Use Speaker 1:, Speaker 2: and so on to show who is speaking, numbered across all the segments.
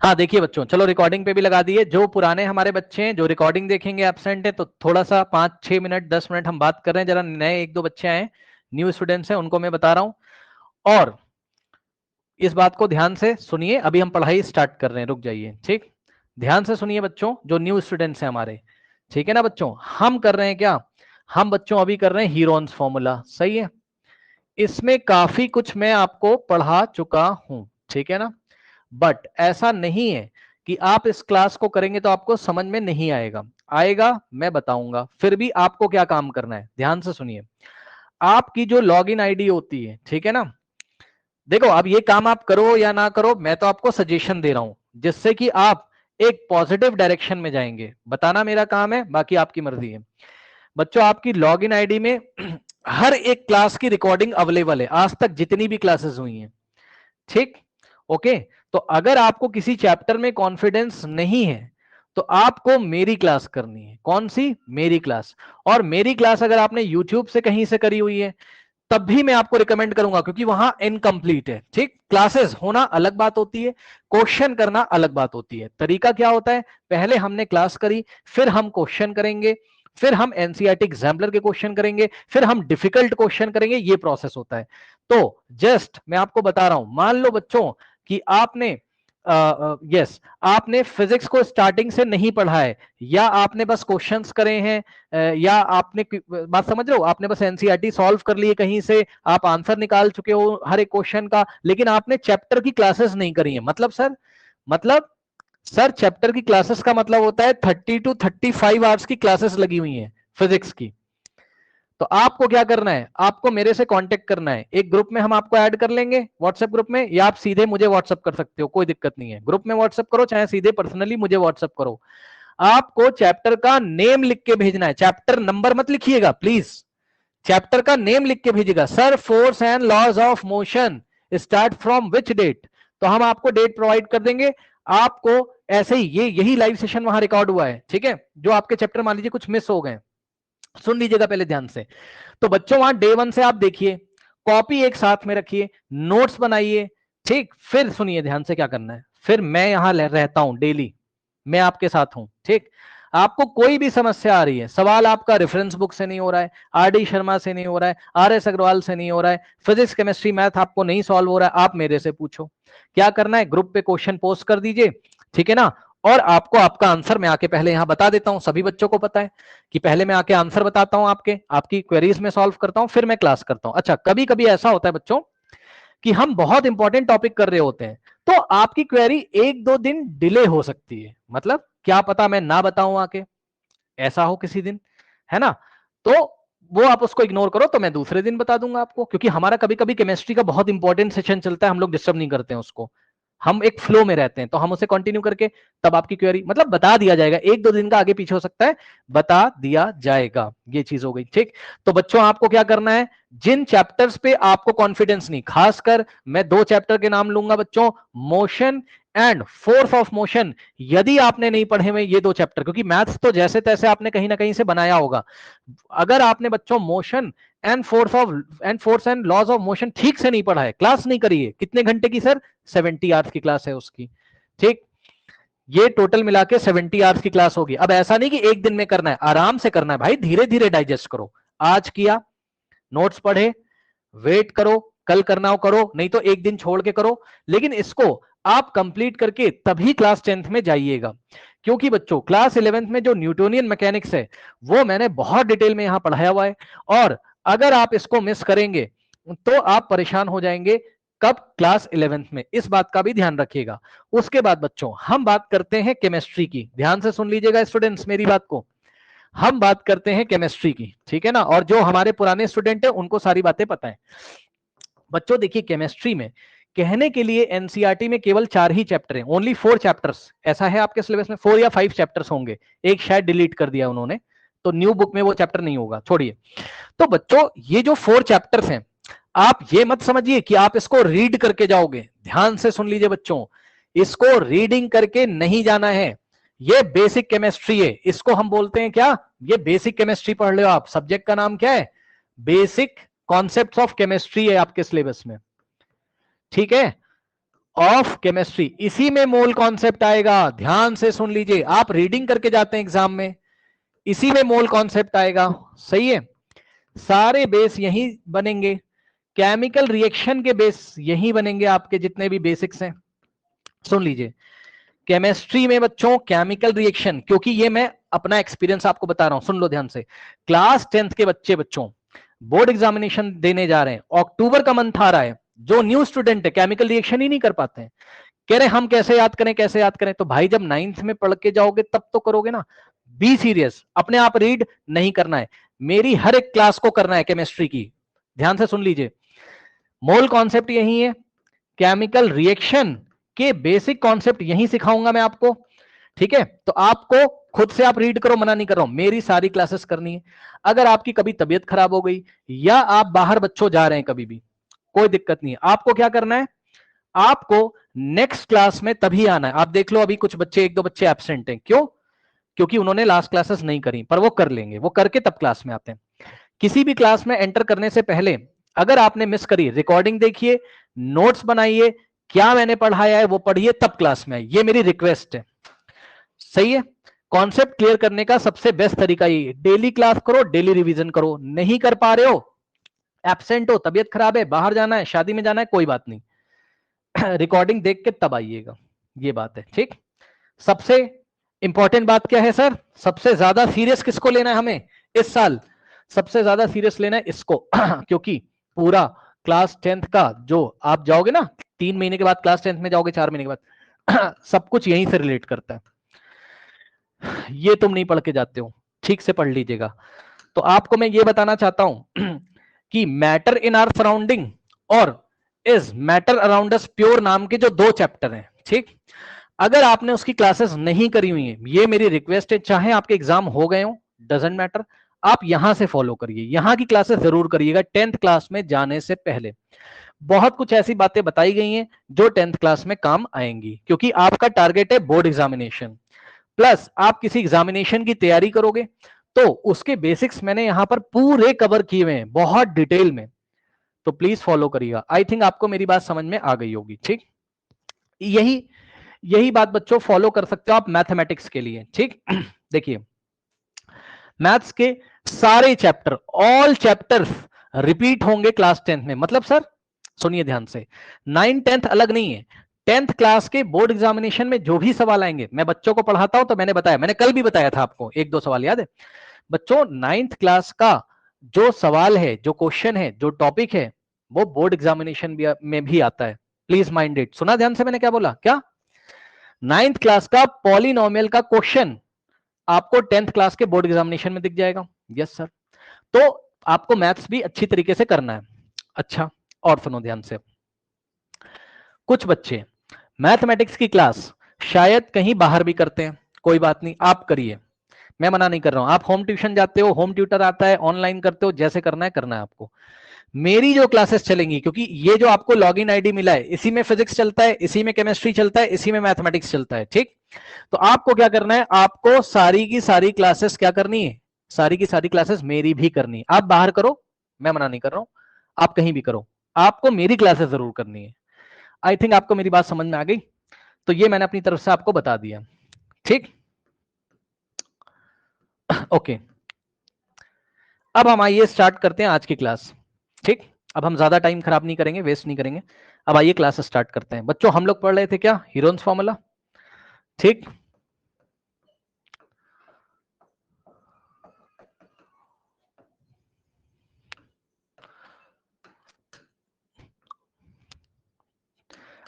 Speaker 1: हाँ देखिए बच्चों, चलो रिकॉर्डिंग पे भी लगा दिए। जो पुराने हमारे बच्चे हैं जो रिकॉर्डिंग देखेंगे एब्सेंट है, तो थोड़ा सा 5-6 मिनट 10 मिनट हम बात कर रहे हैं। जरा नए 1-2 बच्चे आए, न्यू स्टूडेंट्स हैं, उनको मैं बता रहा हूं। और इस बात को ध्यान से सुनिए, अभी हम पढ़ाई स्टार्ट कर रहे हैं, रुक जाइए। ठीक, ध्यान से सुनिए बच्चों, जो न्यू स्टूडेंट्स हैं हमारे, ठीक है ना बच्चों। हम कर रहे हैं क्या, हम बच्चों अभी कर रहे हैं हीरोन्स फॉर्मूला, सही है। इसमें काफी कुछ मैं आपको पढ़ा चुका हूं, ठीक है ना। बट ऐसा नहीं है कि आप इस क्लास को करेंगे तो आपको समझ में नहीं आएगा, आएगा, मैं बताऊंगा। फिर भी आपको क्या काम करना है, ध्यान से सुनिए। आपकी जो लॉगिन आईडी होती है, ठीक है ना, देखो अब ये काम आप करो या ना करो, मैं तो आपको सजेशन दे रहा हूं, जिससे कि आप एक पॉजिटिव डायरेक्शन में जाएंगे। बताना मेरा काम है, बाकी आपकी मर्जी है। बच्चों आपकी लॉगिन आईडी में हर एक क्लास की रिकॉर्डिंग अवेलेबल है, आज तक जितनी भी क्लासेस हुई हैं, ठीक। ओके, तो अगर आपको किसी चैप्टर में कॉन्फिडेंस नहीं है तो आपको मेरी क्लास करनी है। कौन सी, मेरी क्लास। और मेरी क्लास अगर आपने यूट्यूब से कहीं से करी हुई है तब भी मैं आपको रिकमेंड करूंगा, क्योंकि वहां इनकम्प्लीट है। ठीक, क्लासेस होना अलग बात होती है, क्वेश्चन करना अलग बात होती है। तरीका क्या होता है, पहले हमने क्लास करी, फिर हम क्वेश्चन करेंगे, फिर हम एनसीईआरटी एग्जाम्पलर के क्वेश्चन करेंगे, फिर हम डिफिकल्ट क्वेश्चन करेंगे, ये प्रोसेस होता है। तो जस्ट मैं आपको बता रहा हूं, मान लो बच्चों कि आपने यस आपने फिजिक्स को स्टार्टिंग से नहीं पढ़ा है, या आपने बस क्वेश्चंस करे हैं, या आपने बात समझ रहे हो, आपने बस एनसीईआरटी सॉल्व कर लिए कहीं से, आप आंसर निकाल चुके हो हर एक क्वेश्चन का, लेकिन आपने चैप्टर की क्लासेस नहीं करी है। मतलब सर चैप्टर की क्लासेस का मतलब होता है 30 to 35 आवर्स की क्लासेस लगी हुई हैं फिजिक्स की। तो आपको क्या करना है, आपको मेरे से कांटेक्ट करना है, एक ग्रुप में हम आपको ऐड कर लेंगे व्हाट्सएप ग्रुप में, या आप सीधे मुझे व्हाट्सएप कर सकते हो, कोई दिक्कत नहीं है। ग्रुप में व्हाट्सएप करो, चाहे सीधे पर्सनली मुझे व्हाट्सएप करो। आपको चैप्टर का नेम लिख के भेजना है, चैप्टर नंबर मत लिखिएगा प्लीज, चैप्टर का नेम लिख के भेजिएगा। Sir force and laws of motion start from which date, तो हम आपको डेट प्रोवाइड कर देंगे। आपको ऐसे ही यही लाइव सेशन वहां रिकॉर्ड हुआ है, ठीक है। जो आपके चैप्टर मान लीजिए कुछ मिस हो गए, सुन लीजिएगा पहले ध्यान से। तो बच्चों वहां डे 1 से आप देखिए, कॉपी एक साथ में रखिए, नोट्स बनाइए, ठीक। फिर सुनिए ध्यान से क्या करना है, फिर मैं यहां रहता हूं डेली, मैं आपके साथ हूं, ठीक। आपको कोई भी समस्या आ रही है, सवाल आपका रेफरेंस बुक से नहीं हो रहा है, आरडी शर्मा से नहीं हो रहा है, आरएस अग्रवाल से नहीं हो रहा है, फिजिक्स केमिस्ट्री मैथ आपको नहीं सॉल्व हो रहा है, आप मेरे से पूछो। क्या करना है, ग्रुप पे क्वेश्चन पोस्ट कर दीजिए, ठीक है ना। और आपको आपका आंसर मैं आके पहले यहां बता देता हूं, सभी बच्चों को पता है कि पहले मैं आके आंसर बताता हूं, आपकी क्वेरीज में सॉल्व करता हूं, फिर मैं क्लास करता हूं। अच्छा, कभी कभी ऐसा होता है बच्चों कि हम बहुत इंपॉर्टेंट टॉपिक कर रहे होते हैं, तो आपकी क्वेरी 1-2 दिन डिले हो सकती है, मतलब क्या पता मैं ना बताऊं आके, ऐसा हो किसी दिन, है ना। तो वो आप उसको इग्नोर करो, तो मैं दूसरे दिन बता दूंगा आपको, क्योंकि हमारा कभी कभी केमिस्ट्री का बहुत इंपॉर्टेंट सेशन चलता है, हम लोग डिस्टर्ब नहीं करते हैं उसको, हम एक फ्लो में रहते हैं, तो हम उसे कंटिन्यू करके तब आपकी क्वेरी मतलब बता दिया जाएगा। 1-2 दिन का आगे पीछे हो सकता है, बता दिया जाएगा। ये चीज हो गई, ठीक। तो बच्चों आपको क्या करना है, जिन चैप्टर्स पे आपको कॉन्फिडेंस नहीं, खासकर मैं 2 चैप्टर के नाम लूंगा बच्चों, motion and force of motion. यदि आपने नहीं पढ़े हुए ये 2 चैप्टर, क्योंकि मैथ्स तो जैसे तैसे आपने कहीं ना कहीं से बनाया होगा, अगर आपने बच्चों motion force and laws of motion ठीक से नहीं पढ़ा है, क्लास नहीं करी है, कितने घंटे की सर, 70 आवर्स की क्लास है उसकी, ठीक। ये टोटल मिला के 70 आवर्स की क्लास होगी। अब ऐसा नहीं कि एक दिन में करना है, आराम से करना है भाई, धीरे धीरे डाइजेस्ट करो। आज किया, नोट्स पढ़े, वेट करो, कल करना हो करो, नहीं तो एक दिन छोड़ के करो, लेकिन इसको आप कंप्लीट करके तभी क्लास 10th में जाइएगा। क्योंकि बच्चों क्लास 11th में जो न्यूटोनियन मैकेनिक्स है वो मैंने बहुत डिटेल में यहां पढ़ाया हुआ है, और अगर आप इसको मिस करेंगे तो आप परेशान हो जाएंगे। कब, क्लास 11th में, इस बात का भी ध्यान रखिएगा। उसके बाद बच्चों हम बात करते हैं केमिस्ट्री की, ध्यान से सुन लीजिएगा स्टूडेंट्स मेरी बात को, हम बात करते हैं केमिस्ट्री की, ठीक है ना। और जो हमारे पुराने स्टूडेंट है उनको सारी बातें पता है। बच्चों देखिए केमिस्ट्री में कहने के लिए एनसीईआरटी में केवल 4 ही चैप्टर हैं, ओनली 4 चैप्टर्स, ऐसा है आपके सिलेबस में 4 या 5 चैप्टर्स होंगे, एक शायद डिलीट कर दिया उन्होंने, तो न्यू बुक में वो चैप्टर नहीं होगा, छोड़िए। तो बच्चों ये जो 4 चैप्टर्स हैं, आप ये मत समझिए कि आप इसको रीड करके जाओगे, ध्यान से सुन लीजिए बच्चों, इसको रीडिंग करके नहीं जाना है। ये बेसिक केमिस्ट्री है, इसको हम बोलते हैं क्या, ये बेसिक केमिस्ट्री पढ़ रहे हो आप, सब्जेक्ट का नाम क्या है, बेसिक कॉन्सेप्ट्स ऑफ केमिस्ट्री है आपके सिलेबस में, ठीक है। ऑफ केमिस्ट्री, इसी में मोल कॉन्सेप्ट आएगा। ध्यान से सुन लीजिए, आप रीडिंग करके जाते हैं एग्जाम में, इसी में मोल कॉन्सेप्ट आएगा। सही है, सारे बेस यही बनेंगे, केमिकल रिएक्शन के बेस यही बनेंगे, आपके जितने भी बेसिक्स हैं। सुन लीजिए, केमिस्ट्री में बच्चों केमिकल रिएक्शन, क्योंकि ये मैं अपना एक्सपीरियंस आपको बता रहा हूं, सुन लो ध्यान से। क्लास 10th के बच्चों बोर्ड एग्जामिनेशन देने जा रहे हैं, अक्टूबर का मंथ आ रहा है, जो न्यू स्टूडेंट है केमिकल रिएक्शन ही नहीं कर पाते हैं, कह रहे हम कैसे याद करें कैसे याद करें। तो भाई जब 9th में पढ़ के जाओगे तब तो करोगे ना। बी सीरियस, अपने आप रीड नहीं करना है, मेरी हर एक क्लास को करना है केमिस्ट्री की। ध्यान से सुन लीजिए, मोल कॉन्सेप्ट यही है, केमिकल रिएक्शन के बेसिक कॉन्सेप्ट यही सिखाऊंगा मैं आपको। ठीक है, तो आपको खुद से आप रीड करो, मना नहीं कर रहा हूं, मेरी सारी क्लासेस करनी है। अगर आपकी कभी तबीयत खराब हो गई या आप बाहर बच्चों जा रहे हैं कभी भी, कोई दिक्कत नहीं है, आपको क्या करना है, आपको नेक्स्ट क्लास में तभी आना है। आप देख लो अभी कुछ बच्चे, एक दो बच्चे एब्सेंट हैं, क्यों? क्योंकि उन्होंने लास्ट क्लासेस नहीं करी, पर वो कर लेंगे, वो करके तब क्लास में आते हैं। किसी भी क्लास में एंटर करने से पहले अगर आपने मिस करी, रिकॉर्डिंग देखिए, नोट्स बनाइए, क्या मैंने पढ़ाया है वो पढ़िए, तब क्लास में आइए, ये मेरी रिक्वेस्ट है। सही है, कॉन्सेप्ट क्लियर करने का सबसे बेस्ट तरीका ये, डेली क्लास करो, डेली रिवीजन करो। नहीं कर पा रहे हो, एब्सेंट हो, तबीयत खराब है, बाहर जाना है, शादी में जाना है, कोई बात नहीं, रिकॉर्डिंग देख के तब आइएगा, ये बात है। ठीक, सबसे इंपॉर्टेंट बात क्या है सर, सबसे ज्यादा सीरियस किसको लेना है हमें इस साल? सबसे ज्यादा सीरियस लेना है इसको क्योंकि पूरा क्लास 10th का जो आप जाओगे ना, 3 महीने के बाद क्लास 10th में जाओगे, 4 महीने के बाद सब कुछ यहीं से रिलेट करता है। ये तुम नहीं पढ़ के जाते हो, ठीक से पढ़ लीजिएगा। तो आपको मैं ये बताना चाहता हूं कि मैटर इन आवर सराउंडिंग और is matter around us pure नाम के जो 2 चैप्टर हैं, ठीक, अगर आपने उसकी क्लासेस नहीं करी हुई है, ये मेरी रिक्वेस्ट है, चाहे आपके एग्जाम हो गए हो, डजंट मैटर, आप यहां से फॉलो करिए, यहां की क्लासेस जरूर करिएगा 10th क्लास में जाने से पहले। बहुत कुछ ऐसी बातें बताई गई हैं जो 10th क्लास में काम आएंगी, क्योंकि आपका टारगेट है बोर्ड एग्जामिनेशन, प्लस आप किसी एग्जामिनेशन की तैयारी करोगे, तो उसके बेसिक्स मैंने यहां पर पूरे कवर किए हुए हैं बहुत डिटेल में, तो प्लीज फॉलो करिएगा। आई थिंक आपको मेरी बात समझ में आ गई होगी। ठीक, यही बात बच्चों फॉलो कर सकते हो आप मैथमेटिक्स के लिए। ठीक, देखिए मैथ्स के सारे चैप्टर, ऑल चैप्टर्स रिपीट होंगे क्लास 10th में। मतलब सर सुनिए ध्यान से, 9th 10th अलग नहीं है, 10th क्लास के बोर्ड एग्जामिनेशन में जो भी सवाल आएंगे, मैं बच्चों को पढ़ाता हूं तो मैंने बताया, मैंने कल भी बताया था आपको, 1-2 सवाल याद है बच्चों? 9th क्लास का जो सवाल है, जो क्वेश्चन है, जो टॉपिक है, वो बोर्ड एग्जामिनेशन में भी आता है। प्लीज माइंड इट, सुना ध्यान से मैंने क्या बोला? क्या 9th क्लास का पॉलिनोमियल का क्वेश्चन आपको 10th क्लास के बोर्ड एग्जामिनेशन में दिख जाएगा? Yes sir. तो आपको मैथ्स भी अच्छी तरीके से करना है। अच्छा, और सुनो ध्यान से, कुछ बच्चे मैथमेटिक्स की क्लास शायद कहीं बाहर भी करते हैं, कोई बात नहीं, आप करिए, मैं मना नहीं कर रहा हूं। आप होम ट्यूशन जाते हो, होम ट्यूटर आता है, ऑनलाइन करते हो, जैसे करना है आपको। मेरी जो क्लासेस चलेंगी, क्योंकि ये जो आपको लॉगिन आईडी मिला है, इसी में फिजिक्स चलता है, इसी में केमिस्ट्री चलता है, इसी में मैथमेटिक्स चलता है। ठीक, तो आपको क्या करना है, आपको सारी की सारी क्लासेस क्या करनी है, सारी की सारी क्लासेस मेरी भी करनी है। आप बाहर करो, मैं मना नहीं कर रहा हूं, आप कहीं भी करो, आपको मेरी क्लासेस जरूर करनी है। आई थिंक आपको मेरी बात समझ में आ गई, तो ये मैंने अपनी तरफ से आपको बता दिया। ठीक, ओके, अब हम आइए स्टार्ट करते हैं आज की क्लास। ठीक, अब हम ज्यादा टाइम खराब नहीं करेंगे, वेस्ट नहीं करेंगे, अब आइए क्लास स्टार्ट करते हैं। बच्चों हम लोग पढ़ रहे थे क्या, हीरोन्स फॉर्मूला? ठीक,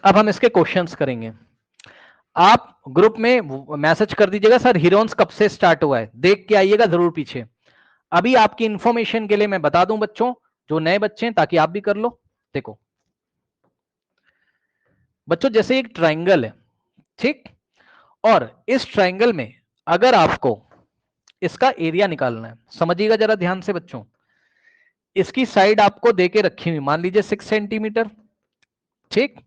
Speaker 1: अब हम इसके क्वेश्चंस करेंगे। आप ग्रुप में मैसेज कर दीजिएगा, सर हीरोन्स कब से स्टार्ट हुआ है, देख के आइएगा जरूर पीछे। अभी आपकी इंफॉर्मेशन के लिए मैं बता दूं बच्चों, जो नए बच्चे हैं, ताकि आप भी कर लो। देखो बच्चों, जैसे एक ट्राइंगल है, ठीक, और इस ट्राइंगल में अगर आपको इसका एरिया निकालना है, समझिएगा जरा ध्यान से बच्चों, इसकी साइड आपको देके रखी हुई, मान लीजिए 6 सेंटीमीटर, ठीक,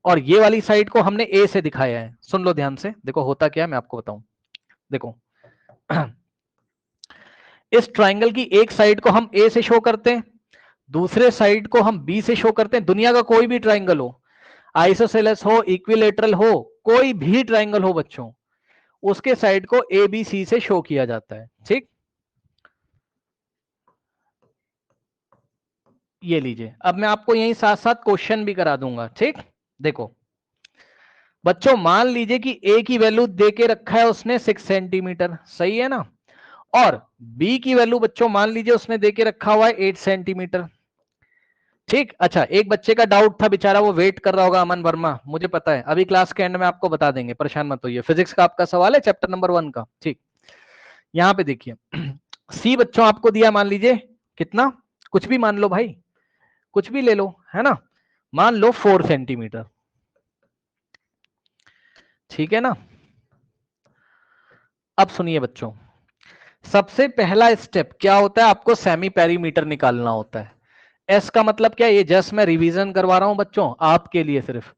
Speaker 1: और ये वाली साइड को हमने ए से दिखाया है। सुन लो ध्यान से, देखो होता क्या है मैं आपको बताऊं। देखो इस ट्राइंगल की एक साइड को हम ए से शो करते हैं, दूसरे साइड को हम बी से शो करते हैं। दुनिया का कोई भी ट्राइंगल हो, आइसोसेलेस हो, इक्विलेटरल हो, कोई भी ट्राइंगल हो बच्चों, उसके साइड को ABC से शो किया जाता है। ठीक, ये लीजिए। अब मैं आपको यहीं साथ साथ क्वेश्चन भी करा दूंगा। ठीक, देखो बच्चों, मान लीजिए कि A की वैल्यू दे के रखा है उसने 6 सेंटीमीटर, सही है ना, और B की वैल्यू बच्चों मान लीजिए उसने दे के रखा हुआ है 8 सेंटीमीटर। ठीक, अच्छा, एक बच्चे का डाउट था बेचारा, वो वेट कर रहा होगा, अमन वर्मा, मुझे पता है, अभी क्लास के एंड में आपको बता देंगे, परेशान मत होइए। फिजिक्स का आपका सवाल है, चैप्टर नंबर 1 का। ठीक, यहां पे देखिए, C बच्चों आपको दिया, मान लीजिए कितना, कुछ भी मान लो भाई, कुछ भी ले लो, है ना, मान लो 4 सेंटीमीटर। ठीक है ना। अब सुनिए बच्चों, सबसे पहला स्टेप क्या होता है, आपको सेमी पेरीमीटर निकालना होता है। एस का मतलब क्या है, ये जस्ट मैं रिवीजन करवा रहा हूं बच्चों आपके लिए सिर्फ।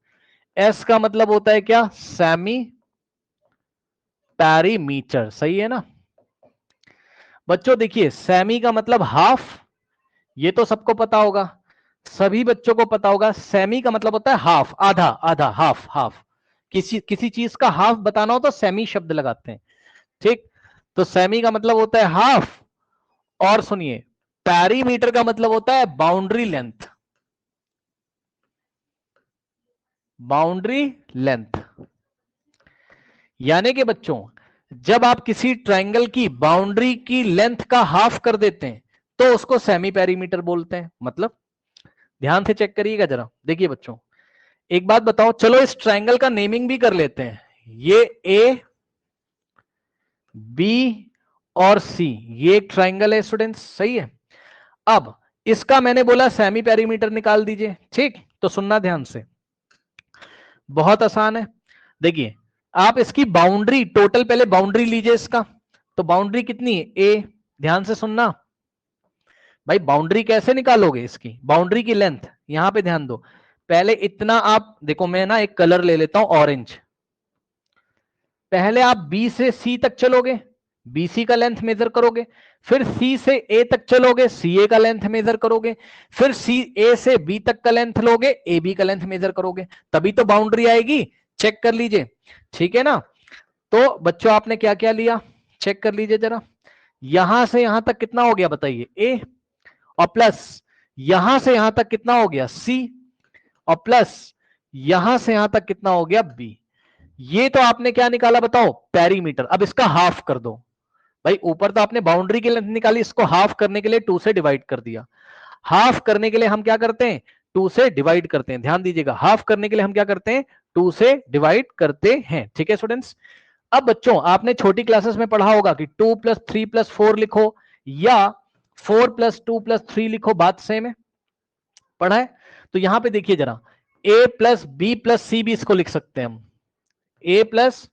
Speaker 1: एस का मतलब होता है क्या, सेमी पेरीमीटर, सही है ना बच्चों। देखिए सेमी का मतलब हाफ, ये तो सबको पता होगा, सभी बच्चों को पता होगा। सेमी का मतलब होता है हाफ, आधा, आधा, हाफ, हाफ। किसी किसी चीज का हाफ बताना हो तो सेमी शब्द लगाते हैं। ठीक, तो सेमी का मतलब होता है हाफ, और सुनिए पेरीमीटर का मतलब होता है बाउंड्री लेंथ, बाउंड्री लेंथ। यानी कि बच्चों जब आप किसी ट्रायंगल की बाउंड्री की लेंथ का हाफ कर देते हैं तो उसको सेमी पेरीमीटर बोलते हैं। मतलब ध्यान से चेक करिएगा जरा, देखिए बच्चों एक बात बताओ, चलो इस ट्रायंगल का नेमिंग भी कर लेते हैं। ये A, B और C, ये एक ट्रायंगल है स्टूडेंट्स, सही है। अब इसका मैंने बोला सेमी पेरीमीटर निकाल दीजिए। ठीक, तो सुनना ध्यान से, बहुत आसान है। देखिए आप इसकी बाउंड्री, टोटल पहले बाउंड्री लीजिए इसका, तो बाउंड्री कितनी है, A। ध्यान से सुनना भाई, बाउंड्री कैसे निकालोगे, इसकी बाउंड्री की लेंथ, यहां पे ध्यान दो। पहले इतना आप देखो, मैं ना एक कलर ले लेता हूं ऑरेंज। पहले आप B से C तक चलोगे, BC का लेंथ मेजर करोगे, फिर C से A तक चलोगे, CA का लेंथ मेजर करोगे, फिर A से B तक का लेंथ लोगे, AB का लेंथ मेजर करोगे, तभी तो बाउंड्री आएगी। चेक कर लीजिए, ठीक है ना। तो बच्चों आपने क्या क्या लिया, चेक कर लीजिए जरा। यहां से यहां तक कितना हो गया बताइए, A, और प्लस यहां से यहां तक कितना हो गया, C, और प्लस यहां से यहां तक कितना हो गया, B। ये तो आपने क्या निकाला बताओ, पेरीमीटर। अब इसका हाफ कर दो भाई, ऊपर तो आपने बाउंड्री की लेंथ निकाली, इसको हाफ करने के लिए 2 से डिवाइड कर दिया। हाफ करने के लिए हम क्या करते हैं, 2 से डिवाइड करते हैं। ध्यान दीजिएगा, हाफ करने के लिए हम क्या करते हैं, 2 से डिवाइड करते हैं। ठीक है स्टूडेंट्स। अब बच्चों आपने छोटी क्लासेस में पढ़ा होगा कि 2 + 3 + 4 लिखो या 4 + 2 + 3 लिखो, बात सेम है, पढ़ा है। तो यहां पे देखिए जरा, A + B + C भी इसको लिख सकते हैं हम। A प्लस,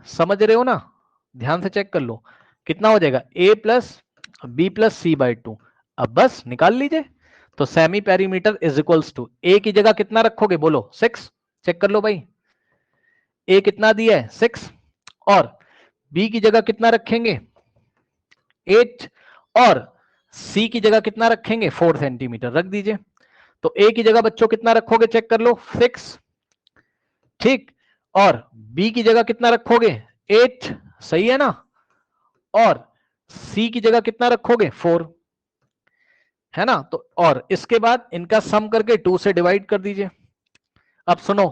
Speaker 1: समझ रहे हो ना, ध्यान से चेक कर लो कितना हो जाएगा, A + B + C/2। अब बस निकाल लीजिए। तो semi perimeter is equals to, A की जगह कितना रखोगे बोलो, 6। चेक कर लो भाई, A कितना दिया है, 6, और B की जगह कितना रखेंगे, 8, और C की जगह कितना रखेंगे, 4 सेंटीमीटर रख दीजिए। तो A की जगह बच्चों कितना रखोगे, चेक कर लो, 6। ठीक, और B की जगह कितना रखोगे, 8, सही है ना, और C की जगह कितना रखोगे, 4, है ना। तो और इसके बाद इनका सम करके 2 से डिवाइड कर दीजिए। अब सुनो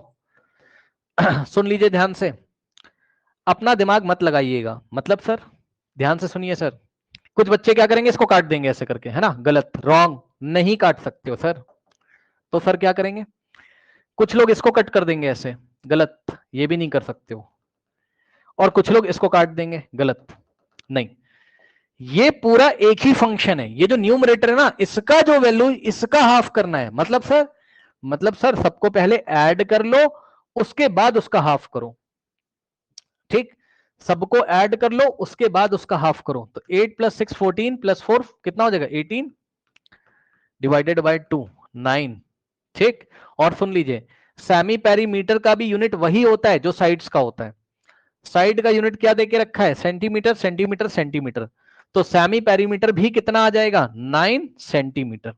Speaker 1: सुन लीजिए ध्यान से, अपना दिमाग मत लगाइएगा, मतलब सर ध्यान से सुनिए सर, कुछ बच्चे क्या करेंगे, इसको काट देंगे ऐसे करके, है ना, गलत, रॉन्ग, नहीं काट सकते हो सर। तो सर क्या करेंगे, कुछ लोग इसको कट कर देंगे ऐसे, गलत, ये भी नहीं कर सकते हो, और कुछ लोग इसको काट देंगे, गलत, नहीं, ये पूरा एक ही फंक्शन है। ये जो न्यूमरेटर है ना, इसका जो वैल्यू, इसका हाफ करना है। मतलब सर सबको पहले ऐड कर लो, उसके बाद उसका हाफ करो। ठीक, सबको ऐड कर लो, उसके बाद उसका हाफ करो। तो 8 + 6 14 + 4 कितना हो जाएगा, 18 डिवाइडेड बाय 2, 9। ठीक, और सुन लीजिए, सेमी पेरीमीटर का भी यूनिट वही होता है जो साइड्स का होता है। साइड का यूनिट क्या देके रखा है, सेंटीमीटर, सेंटीमीटर, सेंटीमीटर। तो सेमी पेरीमीटर भी कितना आ जाएगा, 9 सेंटीमीटर।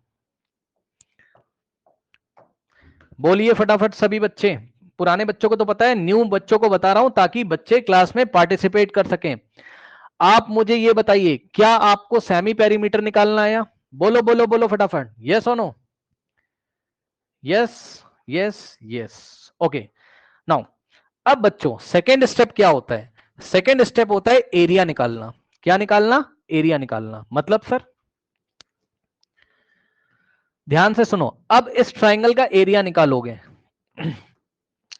Speaker 1: बोलिए फटाफट सभी बच्चे। पुराने बच्चों को तो पता है, न्यू बच्चों को बता रहा हूं ताकि बच्चे क्लास में पार्टिसिपेट कर सकें। आप मुझे ये बताइए, क्या आपको सेमी पेरीमीटर निकालना आया? बोलो बोलो बोलो फटाफट, यस और no? Yes yes yes, okay. Now अब बच्चों सेकेंड स्टेप क्या होता है? सेकेंड स्टेप होता है एरिया निकालना। क्या निकालना? एरिया निकालना। मतलब सर ध्यान से सुनो, अब इस ट्राइंगल का एरिया निकालोगे।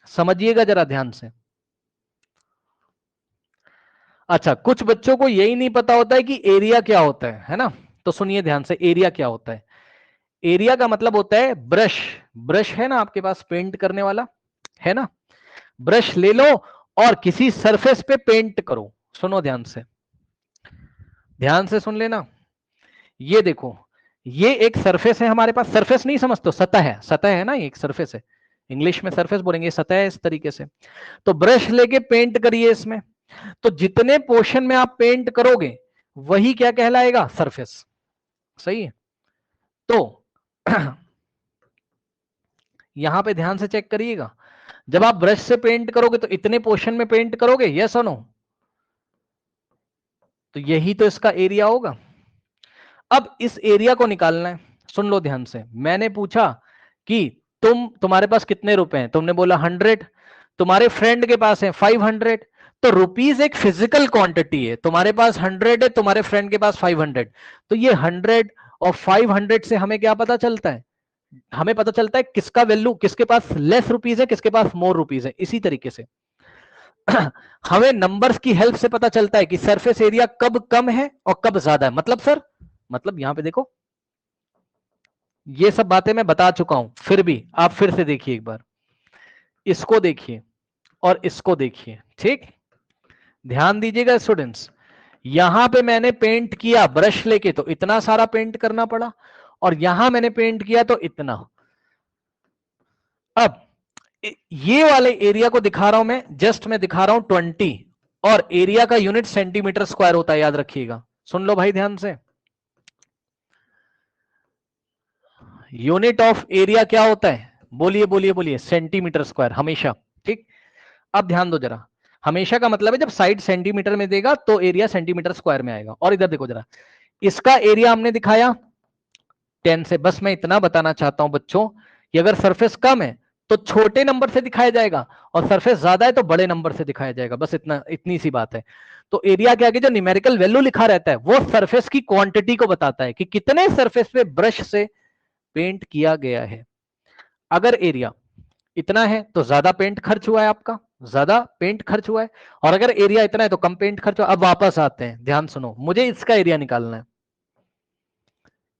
Speaker 1: समझिएगा जरा ध्यान से। अच्छा, कुछ बच्चों को यही नहीं पता होता है कि एरिया क्या होता है ना? तो सुनिए ध्यान से, एरिया क्या होता है। एरिया का मतलब होता है ब्रश। ब्रश है ना आपके पास पेंट करने वाला, है ना? ब्रश ले लो और किसी सरफेस पे पेंट करो। सुनो ध्यान से, ध्यान से सुन लेना। ये देखो, ये एक सरफेस है हमारे पास। सरफेस नहीं समझते, सतह है। सतह है ना, ये एक सरफेस है। इंग्लिश में सरफेस बोलेंगे, सतह है इस तरीके से। तो ब्रश लेके पेंट करिए इसमें। तो जितने पोर्शन में आप पेंट करोगे वही क्या कहलाएगा? सरफेस। सही है? तो यहां पे ध्यान से चेक करिएगा, जब आप ब्रश से पेंट करोगे तो इतने पोर्शन में पेंट करोगे, यस और नो? तो यही तो इसका एरिया होगा। अब इस एरिया को निकालना है। सुन लो ध्यान से, मैंने पूछा कि तुम्हारे पास कितने रुपए हैं? तुमने बोला 100। तुम्हारे फ्रेंड के पास है 500। तो रुपीज एक फिजिकल क्वांटिटी है। तुम्हारे पास 100 है, तुम्हारे फ्रेंड के पास 500। तो ये 100 और 500 से हमें क्या पता चलता है? हमें पता चलता है किसका वैल्यू, किसके पास लेस रुपीज है, किसके पास मोर रुपीज है। इसी तरीके से हमें नंबर्स की हेल्प से पता चलता है कि सरफेस एरिया कब कम है और कब ज्यादा है। मतलब सर, मतलब यहां पे देखो, ये सब बातें मैं बता चुका हूं, फिर भी आप फिर से देखिए एक बार। इसको देखिए और इसको देखिए, ठीक? ध्यान दीजिएगा स्टूडेंट्स। यहां पे मैंने पेंट किया ब्रश लेके तो इतना सारा पेंट करना पड़ा, और यहां मैंने पेंट किया तो इतना। अब ये वाले एरिया को दिखा रहा हूं मैं, जस्ट मैं दिखा रहा हूं 20, और एरिया का यूनिट सेंटीमीटर स्क्वायर होता है, याद रखिएगा। सुन लो भाई ध्यान से, यूनिट ऑफ एरिया क्या होता है? बोलिए बोलिए बोलिए, सेंटीमीटर स्क्वायर हमेशा। ठीक, अब ध्यान दो जरा। हमेशा का मतलब है जब साइड सेंटीमीटर में देगा तो एरिया सेंटीमीटर स्क्वायर में आएगा। और इधर देखो जरा, इसका एरिया हमने दिखाया 10 से। बस मैं इतना बताना चाहता हूं बच्चों कि अगर सरफेस कम है तो छोटे नंबर से दिखाया जाएगा, और सरफेस ज्यादा है तो बड़े नंबर से दिखाया जाएगा। बस इतना, इतनी सी बात है। तो एरिया के आगे जो न्यूमेरिकल वैल्यू लिखा रहता है वो सरफेस की क्वांटिटी को बताता है कि कितने सरफेस पे ब्रश से पेंट किया गया है। अगर एरिया इतना है तो ज्यादा पेंट खर्च हुआ है, आपका ज्यादा पेंट खर्च हुआ है। और अगर एरिया इतना है तो कम पेंट खर्च हुआ। अब वापस आते हैं, ध्यान सुनो, मुझे इसका एरिया निकालना है,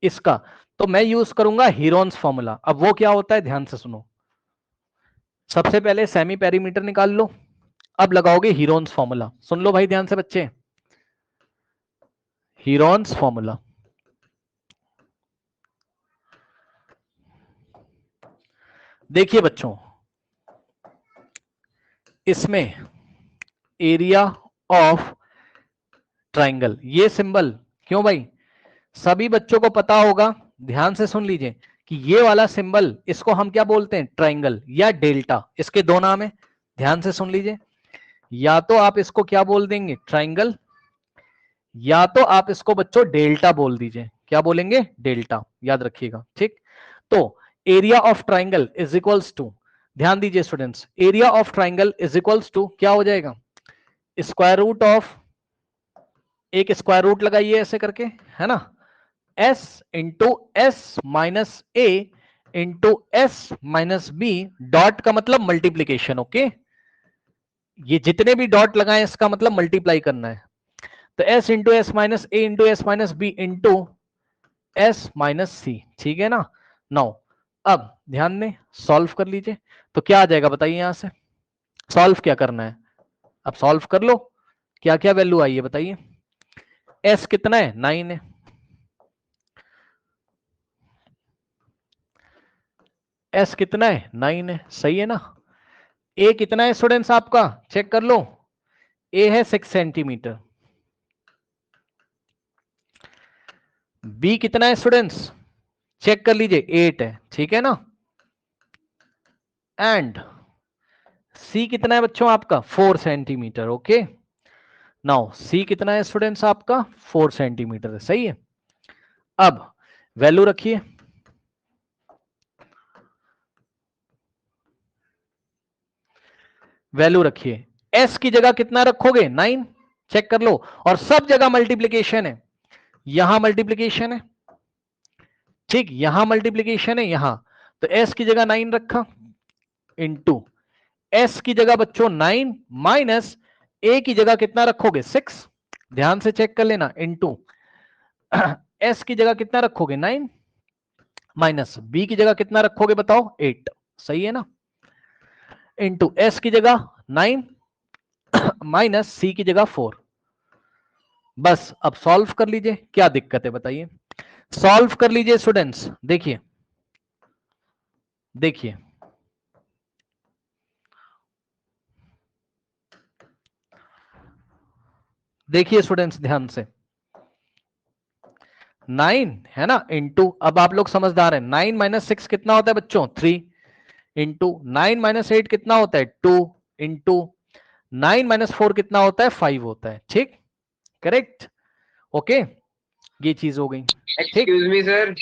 Speaker 1: इसका। तो मैं यूज करूंगा हीरोन्स फॉर्मूला। अब वो क्या होता है, ध्यान से सुनो। सबसे पहले सेमी पेरीमीटर निकाल लो, अब लगाओगे हीरोन्स फॉर्मूला। सुन लो भाई ध्यान से बच्चे, हीरोन्स फॉर्मूला। देखिए बच्चों, इसमें एरिया ऑफ ट्राइंगल, ये सिंबल, क्यों भाई? सभी बच्चों को पता होगा, ध्यान से सुन लीजिए, कि ये वाला सिंबल, इसको हम क्या बोलते हैं? ट्राइंगल या डेल्टा। इसके दो नाम है, ध्यान से सुन लीजिए। या तो आप इसको क्या बोल देंगे? ट्राइंगल, या तो आप इसको बच्चों डेल्टा बोल दीजिए। क्या बोलेंगे? डेल्टा, याद रखिएगा, ठीक? तो area of triangle is equals to, ध्यान दीजिए students, area of triangle is equals to क्या हो जाएगा? स्क्वायर रूट ऑफ, एक स्क्वायर रूट लगाइए ऐसे करके, है ना, s into S minus A into S minus B, dot का मतलब मल्टीप्लीकेशन। ओके, ये जितने भी डॉट लगाए इसका मतलब मल्टीप्लाई करना है। तो s into S minus A into S minus B into S minus C, ठीक है ना? नाउ अब ध्यान दें, सॉल्व कर लीजिए। तो क्या आ जाएगा बताइए? यहां से सॉल्व क्या करना है, अब सॉल्व कर लो। क्या क्या वैल्यू आई है बताइए? s कितना है? 9 है। s कितना है? 9 है, सही है ना? a कितना है स्टूडेंट्स आपका? चेक कर लो, a है 6 सेंटीमीटर। b कितना है स्टूडेंट्स? चेक कर लीजिए, 8 है, ठीक है ना? एंड सी कितना है बच्चों आपका 4 सेंटीमीटर। ओके, नाउ सी कितना है स्टूडेंट्स आपका 4 सेंटीमीटर है, सही है। अब वैल्यू रखिए, वैल्यू रखिए, एस की जगह कितना रखोगे 9, चेक कर लो। और सब जगह मल्टीप्लीकेशन है, यहां मल्टीप्लीकेशन है, ठीक, यहां मल्टीप्लीकेशन है यहां, तो एस की जगह 9 रखा, इंटू एस की जगह बच्चों 9 माइनस ए की जगह कितना रखोगे 6, ध्यान से चेक कर लेना, इंटू एस की जगह कितना रखोगे 9 माइनस बी की जगह कितना रखोगे बताओ 8, सही है ना, इंटू एस की जगह 9 माइनस सी की जगह 4। बस अब सॉल्व कर लीजिए, क्या दिक्कत है बताइए, सॉल्व कर लीजिए स्टूडेंट्स। देखिए देखिए देखिए स्टूडेंट्स ध्यान से, 9 है ना, इंटू, अब आप लोग समझदार हैं, 9 माइनस 6 कितना होता है बच्चों 3, इंटू 9 माइनस 8 कितना होता है 2, इंटू 9 माइनस 4 कितना होता है 5 होता है, ठीक, करेक्ट, ओके, ये चीज हो गई, ठीक।
Speaker 2: Excuse me sir.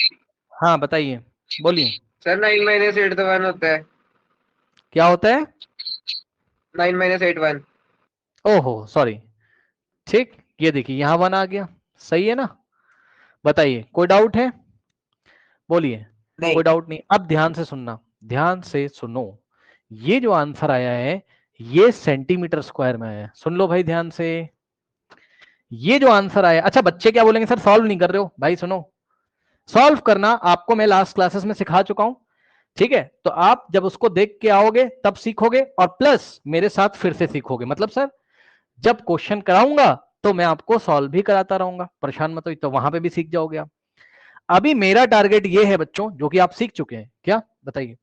Speaker 1: हाँ बताइए, बोलिए।
Speaker 2: सर 9 माइनस 8 तो 1 होता है।
Speaker 1: क्या होता है?
Speaker 2: 9 माइनस 8 1।
Speaker 1: ओहो सॉरी, ठीक, ये देखिए यहां 1 आ गया, सही है ना, बताइए कोई डाउट है, बोलिए। कोई डाउट नहीं, अब ध्यान से सुनना, ध्यान से सुनो, ये जो आंसर आया है ये सेंटीमीटर स्क्वायर में आया है, सुन लो भाई ध्यान से, ये जो आंसर आया, अच्छा बच्चे क्या बोलेंगे सर सॉल्व नहीं कर रहे हो, भाई सुनो, सॉल्व करना आपको मैं लास्ट क्लासेस में सिखा चुका हूं, ठीक है, तो आप जब उसको देख के आओगे तब सीखोगे, और प्लस मेरे साथ फिर से सीखोगे, मतलब सर जब क्वेश्चन कराऊंगा तो मैं आपको सॉल्व भी कराता रहूंगा, परेशान मत हो, तो वहां पे भी सीख जाओगे आप। अभी मेरा टारगेट ये है बच्चों, जो कि आप सीख चुके हैं, क्या बताइए,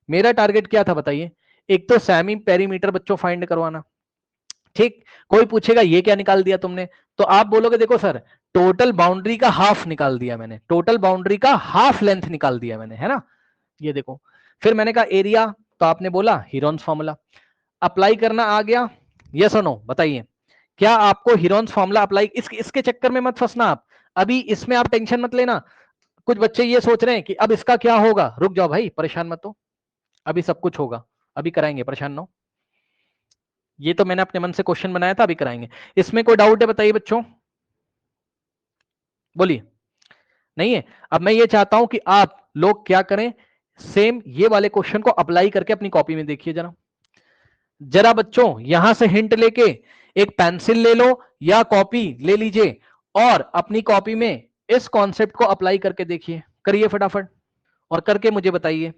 Speaker 1: मेरा टारगेट क्या था बताइए, एक तो सेमी पेरीमीटर बच्चों फाइंड करवाना, ठीक, कोई पूछेगा ये क्या निकाल दिया तुमने, तो आप बोलोगे देखो सर टोटल बाउंड्री का हाफ निकाल दिया मैंने, टोटल बाउंड्री का हाफ लेंथ निकाल दिया मैंने, है ना, ये देखो, फिर मैंने कहा एरिया, तो आपने बोला हीरोन्स फॉर्मूला अप्लाई करना आ गया, यस और नो बताइए, क्या आपको हीरोन्स फॉर्मूला अप्लाई, इसके चक्कर में मत फंसना आप, अभी इसमें आप टेंशन मत लेना, कुछ बच्चे ये सोच रहे हैं कि अब इसका क्या होगा, रुक जाओ भाई परेशान मत हो, अभी सब कुछ होगा, अभी कराएंगे, परेशान ना हो, ये तो मैंने अपने मन से क्वेश्चन बनाया था, अभी कराएंगे। इसमें कोई डाउट है बताइए बच्चों, बोलिए, नहीं है। अब मैं ये चाहता हूं कि आप लोग क्या करें, सेम ये वाले क्वेश्चन को अप्लाई करके अपनी कॉपी में देखिए जरा, जरा बच्चों यहां से हिंट लेके एक पेंसिल ले लो या कॉपी ले लीजिए और अपनी कॉपी में इस कॉन्सेप्ट को अप्लाई करके देखिए, करिए फटाफट और करके मुझे बताइए,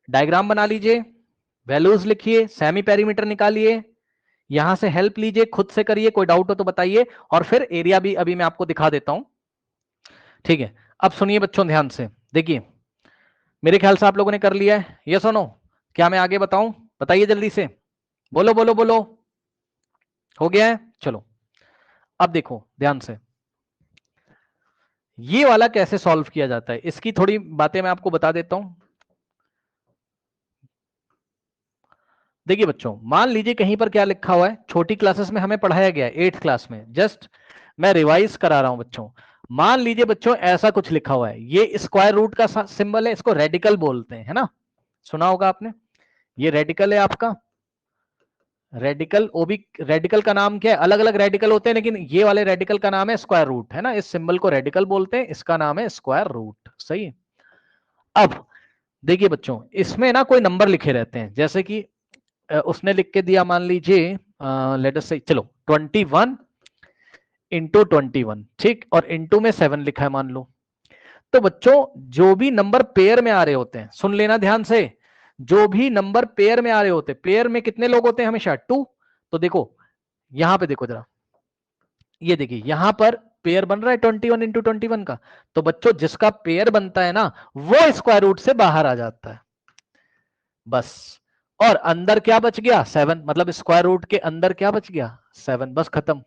Speaker 1: डायग्राम बना लीजिए, वैल्यूज लिखिए, सेमी पेरीमीटर निकालिए, यहां से हेल्प लीजिए, खुद से करिए, कोई डाउट हो तो बताइए, और फिर एरिया भी अभी मैं आपको दिखा देता हूं, ठीक है। अब सुनिए बच्चों ध्यान से, देखिए मेरे ख्याल से आप लोगों ने कर लिया है, ये सुनो, क्या मैं आगे बताऊं, बताइए जल्दी से, बोलो बोलो बोलो, हो गया है, चलो अब देखो ध्यान से, ये वाला कैसे सॉल्व किया जाता है, इसकी थोड़ी बातें मैं आपको बता देता हूं। देखिए बच्चों, मान लीजिए कहीं पर क्या लिखा हुआ है, छोटी क्लासेस में हमें पढ़ाया गया है, 8th क्लास में, जस्ट मैं रिवाइज करा रहा हूं बच्चों। मान लीजिए बच्चों ऐसा कुछ लिखा हुआ है, ये स्क्वायर रूट का सिंबल है, इसको रेडिकल बोलते हैं, है ना, सुना होगा आपने, ये रेडिकल है आपका, रेडिकल, वो भी रेडिकल का नाम क्या है, अलग अलग रेडिकल होते हैं, लेकिन ये वाले रेडिकल का नाम है स्क्वायर रूट, है ना, इस सिंबल को रेडिकल बोलते हैं, इसका नाम है स्क्वायर रूट, सही है। अब देखिए बच्चों, इसमें ना कोई नंबर लिखे रहते हैं, जैसे कि उसने लिख के दिया, मान लीजिए लेट अस से, चलो 21 इंटू 21, ठीक, और इंटू में 7 लिखा है मान लो, तो बच्चों जो भी नंबर पेयर में आ रहे होते हैं, सुन लेना ध्यान से, जो भी नंबर पेयर में आ रहे होते हैं, पेयर में कितने लोग होते हैं हमेशा 2, तो देखो यहां पे देखो जरा, ये देखिए यहां पर पेयर बन रहा है 21 इंटू 21 का, तो बच्चों जिसका पेयर बनता है ना वो स्क्वायर रूट से बाहर आ जाता है, बस, और अंदर क्या बच गया 7, मतलब स्क्वायर रूट के अंदर क्या बच गया 7, बस खत्म।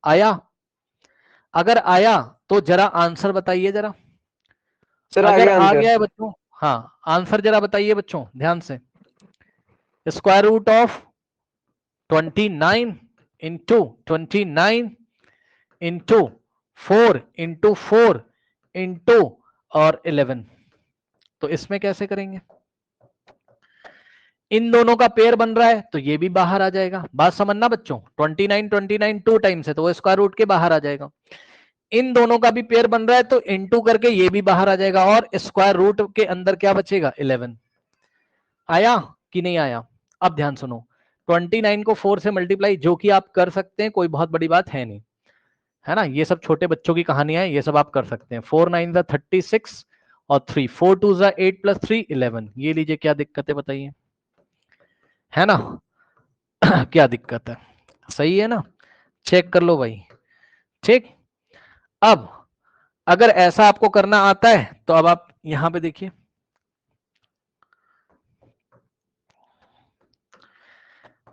Speaker 1: आया? अगर आया तो जरा आंसर बताइए जरा,
Speaker 2: सर आ
Speaker 1: अगर
Speaker 2: गया
Speaker 1: आ
Speaker 2: आंसर।
Speaker 1: गया है बच्चों, हाँ आंसर जरा बताइए बच्चों ध्यान से। Square root of 29 into 29 into 4 into 4 into और 11। तो इसमें कैसे करेंगे? इन दोनों का पेयर बन रहा है तो ये भी बाहर आ जाएगा। बात समझना बच्चों, 29 टू टाइम्स है तो वो स्क्वायर रूट के बाहर आ जाएगा। इन दोनों का भी पेयर बन रहा है तो इनटू करके ये भी बाहर आ जाएगा और स्क्वायर रूट के अंदर क्या बचेगा? 11। आया कि नहीं आया? अब ध्यान सुनो, 29 को 4 से मल्टीप्लाई जो कि आप कर सकते हैं, कोई बहुत बड़ी बात है नहीं, है ना। ये सब छोटे बच्चों की कहानियां है, ये सब आप कर सकते हैं। 4 9 ज़ा 36 और 3 4 2 ज़ा 8 प्लस 3 11। ये लीजिए, क्या दिक्कत है बताइए, है ना? क्या दिक्कत है? सही है ना? चेक कर लो भाई। ठीक, अब अगर ऐसा आपको करना आता है तो अब आप यहां पे देखिए,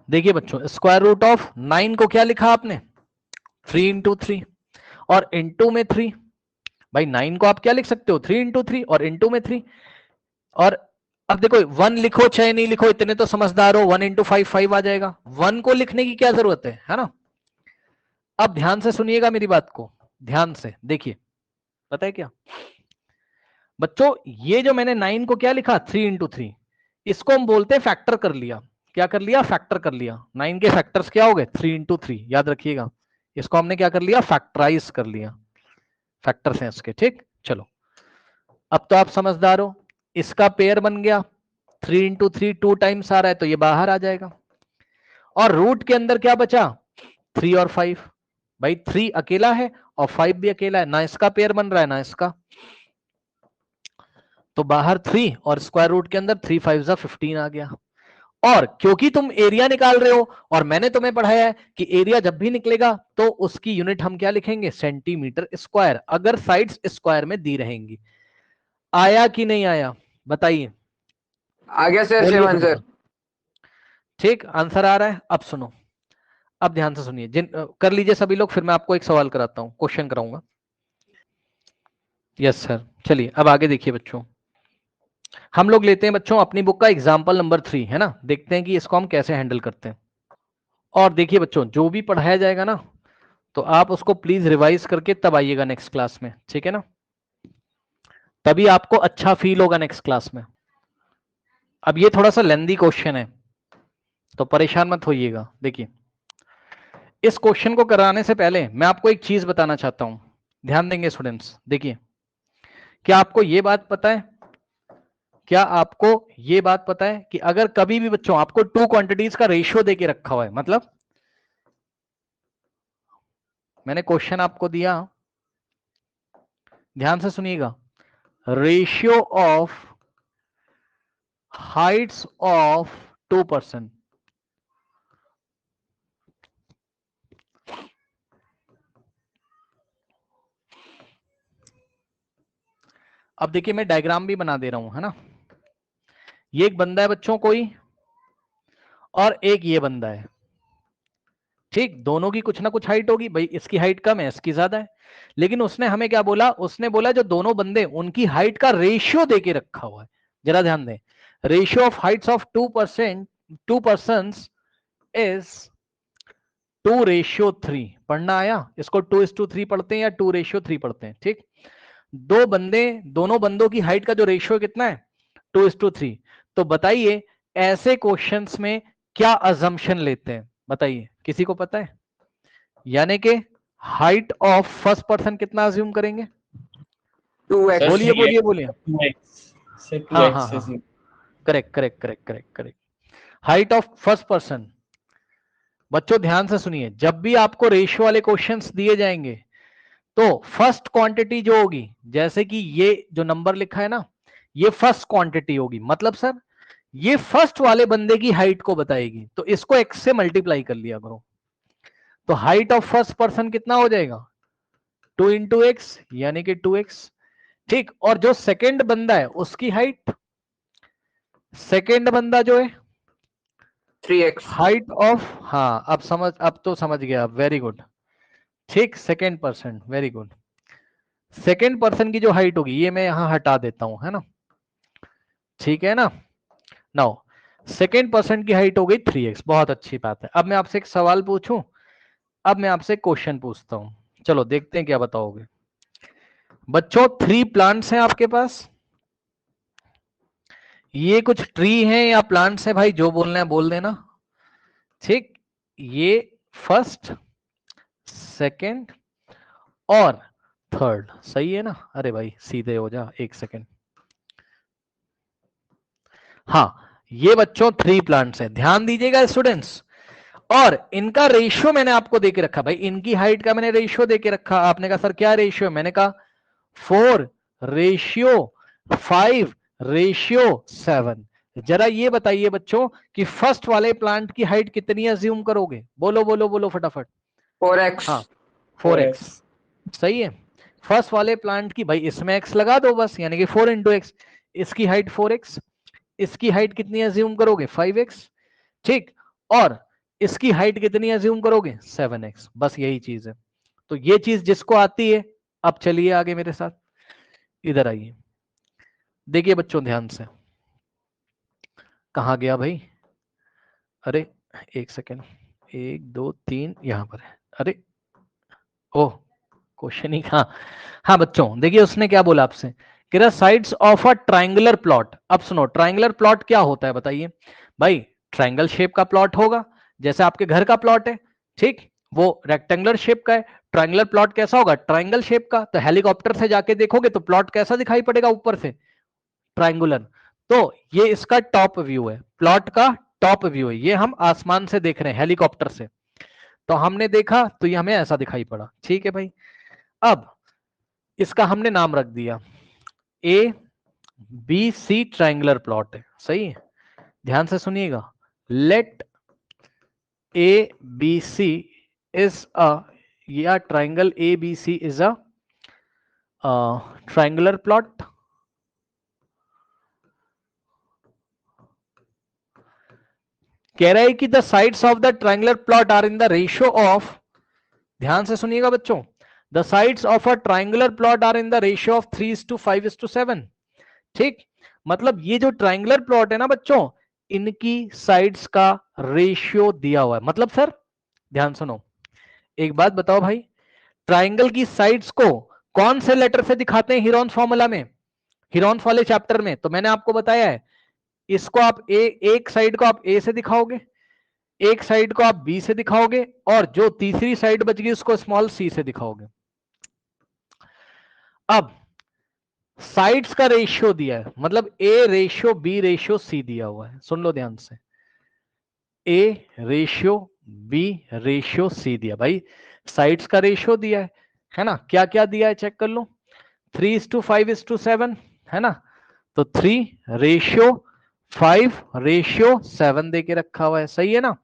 Speaker 1: देखिए बच्चों, स्क्वायर रूट ऑफ 9 को क्या लिखा आपने? 3 इंटू 3 और इंटू में 3। भाई 9 को आप क्या लिख सकते हो? 3 इंटू 3 और इंटू में 3। और अब देखो 1 लिखो चाहे नहीं लिखो, इतने तो समझदार हो, 1 इंटू 5 5 आ जाएगा। 1 को लिखने की क्या जरूरत है ना? अब ध्यान से सुनिएगा मेरी बात को, ध्यान से देखिए। पता है क्या बच्चों, ये जो मैंने 9 को क्या लिखा? 3 इंटू 3, इसको हम बोलते हैं फैक्टर कर लिया। क्या कर लिया? फैक्टर कर लिया। 9 के फैक्टर्स क्या हो गए? 3 इंटू 3, याद रखिएगा। इसको हमने क्या कर लिया? फैक्टराइज कर लिया। फैक्टर्स हैं इसके, ठीक। चलो अब तो आप समझदार हो। इसका पेयर बन गया, 3 इंटू 3 2 टाइम्स आ रहा है तो ये बाहर आ जाएगा। और रूट के अंदर क्या बचा? 3 और 5। भाई 3 अकेला है और 5 भी अकेला है, ना इसका पेयर बन रहा है ना इसका, तो बाहर 3 और स्क्वायर रूट के अंदर 3 5 ज़ा 15 आ गया। और क्योंकि तुम एरिया निकाल रहे हो और मैंने तुम्हें पढ़ाया है कि एरिया जब भी निकलेगा तो उसकी यूनिट हम क्या लिखेंगे? सेंटीमीटर स्क्वायर, अगर साइड्स स्क्वायर में दी रहेंगी। आया कि नहीं आया बताइए?
Speaker 2: आ गया सर,
Speaker 1: बोलिए
Speaker 2: सेम
Speaker 1: जरा
Speaker 2: आंसर।
Speaker 1: सा। ठीक आंसर आ रहा है। अब सुनो, अब ध्यान से सुनिए, जिन कर लीजिए सभी लोग, फिर मैं आपको एक सवाल कराता हूं, क्वेश्चन कराऊंगा। Yes sir. चलिए अब आगे देखिए बच्चों, हम लोग लेते हैं बच्चों अपनी बुक का एग्जाम्पल नंबर 3, है ना। देखते हैं कि इसको हम कैसे हैंडल करते हैं। और देखिए बच्चों, जो भी पढ़ाया जाएगा ना तो आप उसको प्लीज रिवाइज करके तब आइएगा नेक्स्ट क्लास में, ठीक है ना। तभी आपको अच्छा फील होगा नेक्स्ट क्लास में। अब ये थोड़ा सा लेंदी क्वेश्चन है तो परेशान मत होइएगा। देखिए, इस क्वेश्चन को कराने से पहले मैं आपको एक चीज बताना चाहता हूं, ध्यान देंगे स्टूडेंट्स। देखिए, क्या आपको ये बात पता है, क्या आपको ये बात पता है कि अगर कभी भी बच्चों आपको टू क्वांटिटीज का रेशियो देके रखा हुआ है, मतलब मैंने क्वेश्चन आपको दिया, ध्यान से सुनिएगा, रेशियो ऑफ हाइट्स ऑफ 2%। अब देखिए मैं डायग्राम भी बना दे रहा हूं, है ना। ये एक बंदा है बच्चों कोई, और एक ये बंदा है, ठीक। दोनों की कुछ ना कुछ हाइट होगी, भाई इसकी हाइट कम है इसकी ज्यादा है, लेकिन उसने हमें क्या बोला? उसने बोला जो दोनों बंदे उनकी हाइट का रेशियो देके रखा हुआ है। जरा ध्यान दें, ratio of Heights of 2 persons is 2:3। पढ़ना आया? इसको 2:3 पढ़ते हैं या 2:3 पढ़ते हैं, ठीक। दो बंदे, दोनों बंदों की हाइट का जो रेशियो कितना है? 2:3। तो बताइए ऐसे क्वेश्चंस में क्या अजम्पशन लेते हैं? बताइए, किसी को पता है? यानी कि हाइट ऑफ फर्स्ट पर्सन कितना अज्यूम करेंगे?
Speaker 2: 2x।
Speaker 1: बोलिए बोलिए बोलिए।
Speaker 3: 2x
Speaker 1: हाँ हाँ हाँ, correct correct correct correct correct. Height of first person. बच्चों ध्यान से सुनिए, जब भी आपको रेशियो वाले क्वेश्चंस दिए जाएंगे तो फर्स्ट क्वांटिटी जो होगी, जैसे कि ये जो नंबर लिखा है ना, ये फर्स्ट क्वांटिटी होगी, मतलब सर ये फर्स्ट वाले बंदे की हाइट को बताएगी, तो इसको x से मल्टीप्लाई कर लिया करो। तो हाइट ऑफ फर्स्ट पर्सन कितना हो जाएगा? 2 इंटू एक्स, यानी कि 2x, ठीक। और जो सेकंड बंदा है उसकी हाइट, सेकंड बंदा जो है
Speaker 2: 3x।
Speaker 1: हाइट ऑफ, हाँ अब समझ, अब तो समझ गया, वेरी गुड, ठीक। Second person, very good. Second person की जो हाइट होगी, ये मैं यहां हटा देता हूं, है ना। ठीक है ना। नाउ सेकेंड पर्सन की हाइट हो गई 3x, बहुत अच्छी बात है। अब मैं आपसे एक सवाल पूछूं, अब मैं आपसे क्वेश्चन पूछता हूं, चलो देखते हैं क्या बताओगे बच्चों। 3 प्लांट्स हैं आपके पास, ये कुछ ट्री हैं या प्लांट्स हैं भाई, जो बोलना है बोल देना। ठीक, ये फर्स्ट, सेकंड और थर्ड, सही है ना। अरे भाई सीधे हो जा, एक सेकंड। हाँ, ये बच्चों 3 प्लांट्स हैं, ध्यान दीजिएगा स्टूडेंट्स। और इनका रेशियो मैंने आपको देके रखा भाई, इनकी हाइट का मैंने रेशियो देके रखा। आपने कहा सर क्या रेशियो, मैंने कहा 4:5:7। जरा ये बताइए बच्चों कि फर्स्ट वाले प्लांट की हाइट कितनी अज्यूम करोगे, बोलो बोलो बोलो फटाफट।
Speaker 2: 4x।
Speaker 1: हाँ 4x, सही है। फर्स्ट वाले प्लांट की भाई इसमें x लगा दो बस, यानी कि 4 × x, इसकी हाइट 4x, इसकी हाइट कितनी अज्यूम करोगे 5x, ठीक। और इसकी हाइट कितनी अज्यूम करोगे 7x, बस यही चीज है। तो ये चीज जिसको आती है, अब चलिए आगे मेरे साथ, इधर आइए। देखिए बच्चों ध्यान से, कहा गया भाई, अरे एक सेकेंड, 1 2 3 यहां पर है। अरे ओह, क्वेश्चन ही कहा। हाँ बच्चों देखिए उसने क्या बोला आपसे, कह रहा sides of a triangular plot. अब सुनो, ट्राइंगुलर प्लॉट क्या होता है बताइए भाई। ट्राइंगल शेप का प्लॉट होगा, जैसे आपके घर का प्लॉट है, ठीक, वो रेक्टेंगुलर शेप का है। ट्राइंगुलर प्लॉट कैसा होगा, ट्राइंगल शेप का। तो हेलीकॉप्टर से जाके देखोगे तो प्लॉट कैसा दिखाई पड़ेगा ऊपर से, ट्राइंगुलर। तो ये इसका टॉप व्यू है, प्लॉट का टॉप व्यू है, ये हम आसमान से देख रहे हैं हेलीकॉप्टर से। तो हमने देखा तो ये हमें ऐसा दिखाई पड़ा, ठीक है भाई। अब इसका हमने नाम रख दिया A B C, triangular plot है, सही है। ध्यान से सुनिएगा, let A B C is a, या triangle A B C is a triangular plot. कह रहा है कि the sides of the triangular plot are in the ratio of, ध्यान से सुनिएगा बच्चों, the sides of a triangular plot are in the ratio of 3:5:7। ठीक, मतलब ये जो ट्राइंगुलर प्लॉट है ना बच्चों, इनकी साइड्स का रेशियो दिया हुआ है। मतलब सर ध्यान सुनो, एक बात बताओ भाई, ट्राइंगल की साइड्स को कौन से लेटर से दिखाते हैं हीरोन्स फॉर्मूला में, हीरोन्स वाले चैप्टर में? तो मैंने आपको बताया है, इसको आप एक साइड को आप ए से दिखाओगे, एक साइड को आप बी से दिखाओगे, और जो तीसरी साइड बच गई उसको स्मॉल सी से दिखाओगे। अब साइड्स का रेशियो दिया है, मतलब A ratio B ratio C दिया हुआ है, सुन लो ध्यान से, A ratio B ratio C दिया भाई, साइड्स का रेशियो दिया है ना। क्या क्या दिया है चेक कर लो, 3:5:7 है ना, तो 3:5:7 दे के रखा हुआ है, सही है ना।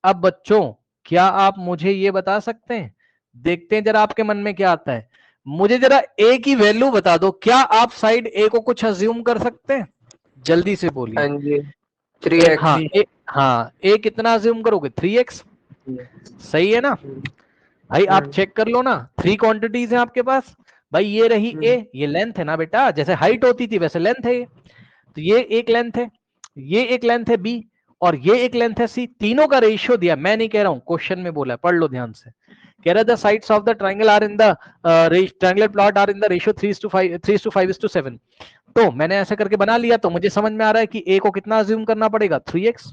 Speaker 1: अब बच्चों क्या आप मुझे ये बता सकते हैं, देखते हैं जरा आपके मन में क्या आता है, मुझे जरा ए की वैल्यू बता दो, क्या आप साइड ए को कुछ अज्यूम कर सकते हैं, जल्दी से बोलिए।
Speaker 2: हाँ जी, 3x।
Speaker 1: हाँ ए, हाँ ए कितना अज्यूम करोगे 3x, सही है ना भाई। आप चेक कर लो ना, 3 क्वांटिटीज हैं आपके पास भाई, ये रही ए, ये लेंथ है ना बेटा, जैसे हाइट होती थी वैसे लेंथ है ये, तो ये एक लेंथ है, ये एक लेंथ है बी, और ये एक लेंथ है सी, तीनों का रेशियो दिया। मैं नहीं कह रहा हूं, क्वेश्चन में बोला है, पढ़ लो ध्यान से। कह रहा the sides of the triangle are in the triangular plot are in the ratio 3:5:7। तो मैंने ऐसे करके बना लिया, तो मुझे समझ में आ रहा है कि ए को कितना अज्यूम करना पड़ेगा 3x,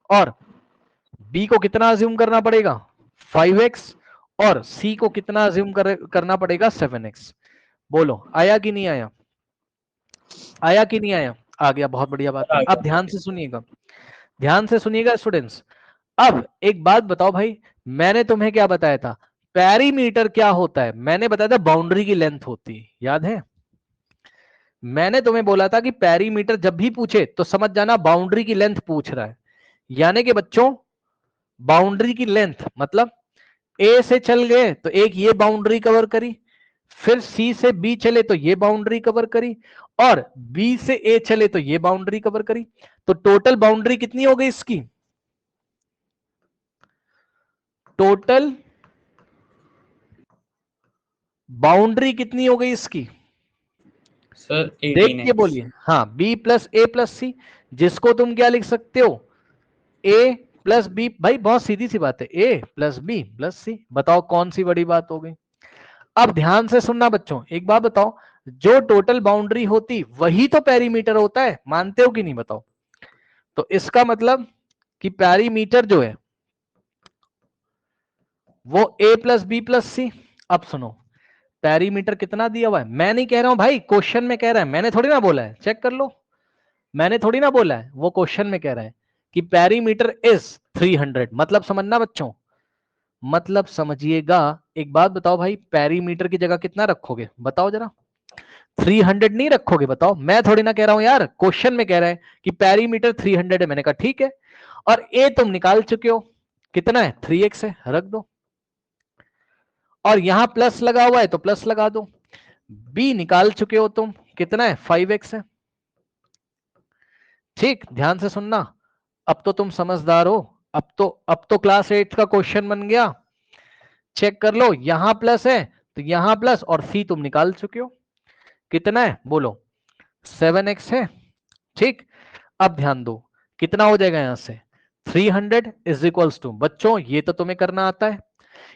Speaker 1: और बी को कितना अज्यूम करना पड़ेगा 5x, और सी को कितना अज्यूम करना पड़ेगा 7x। बोलो आया कि नहीं आया, आया कि नहीं आया, आ गया, बहुत बढ़िया बात है। अब ध्यान से सुनिएगा, ध्यान से सुनिएगा स्टूडेंट्स। अब एक बात बताओ भाई, मैंने तुम्हें क्या बताया था, पेरीमीटर क्या होता है, मैंने बताया था बाउंड्री की लेंथ होती है, याद है। मैंने तुम्हें बोला था कि पेरीमीटर जब भी पूछे तो समझ जाना बाउंड्री की लेंथ पूछ रहा है, यानी कि बच्चों बाउंड्री की लेंथ मतलब ए से चल गए तो एक ये बाउंड्री कवर करी, फिर सी से बी चले तो ये बाउंड्री कवर करी, और बी से ए चले तो ये बाउंड्री कवर करी। तो टोटल बाउंड्री कितनी हो गई इसकी, टोटल बाउंड्री कितनी हो गई इसकी
Speaker 3: सर
Speaker 1: देख के
Speaker 3: 18x।
Speaker 1: बोलिए। हाँ, b प्लस ए प्लस सी, जिसको तुम क्या लिख सकते हो, a प्लस बी। भाई बहुत सीधी सी बात है, a प्लस बी प्लस सी। बताओ कौन सी बड़ी बात हो गई। अब ध्यान से सुनना बच्चों, एक बात बताओ, जो टोटल बाउंड्री होती वही तो पेरीमीटर होता है, मानते हो कि नहीं बताओ। तो इसका मतलब कि पेरीमीटर जो है वो a प्लस बी प्लस सी। अब सुनो, पेरीमीटर कितना दिया हुआ है, मैं नहीं कह रहा हूं भाई, क्वेश्चन में कह रहा है, मैंने थोड़ी ना बोला है, चेक कर लो, मैंने थोड़ी ना बोला है, वो क्वेश्चन में कह रहा है कि पेरीमीटर इज 300। मतलब समझना बच्चों, मतलब समझिएगा। एक बात बताओ भाई, पेरीमीटर की जगह कितना रखोगे बताओ जरा। 300 नहीं रखोगे बताओ, मैं थोड़ी ना कह रहा हूं यार, क्वेश्चन में कह रहा है कि पेरीमीटर 300 है। मैंने कहा ठीक है, और ए तुम निकाल चुके हो, कितना है 3x है, रख दो। और यहां प्लस लगा हुआ है तो प्लस लगा दो। बी निकाल चुके हो तुम, कितना है 5x है। ठीक, ध्यान से सुनना, अब तो तुम समझदार हो, अब तो क्लास 8 का क्वेश्चन बन गया। चेक कर लो, यहां प्लस है तो यहां प्लस, और सी तुम निकाल चुके हो, कितना है बोलो 7x है। ठीक, अब ध्यान दो, कितना हो जाएगा यहां से 300 इज इक्वल्स टू, बच्चों ये तो तुम्हें करना आता है,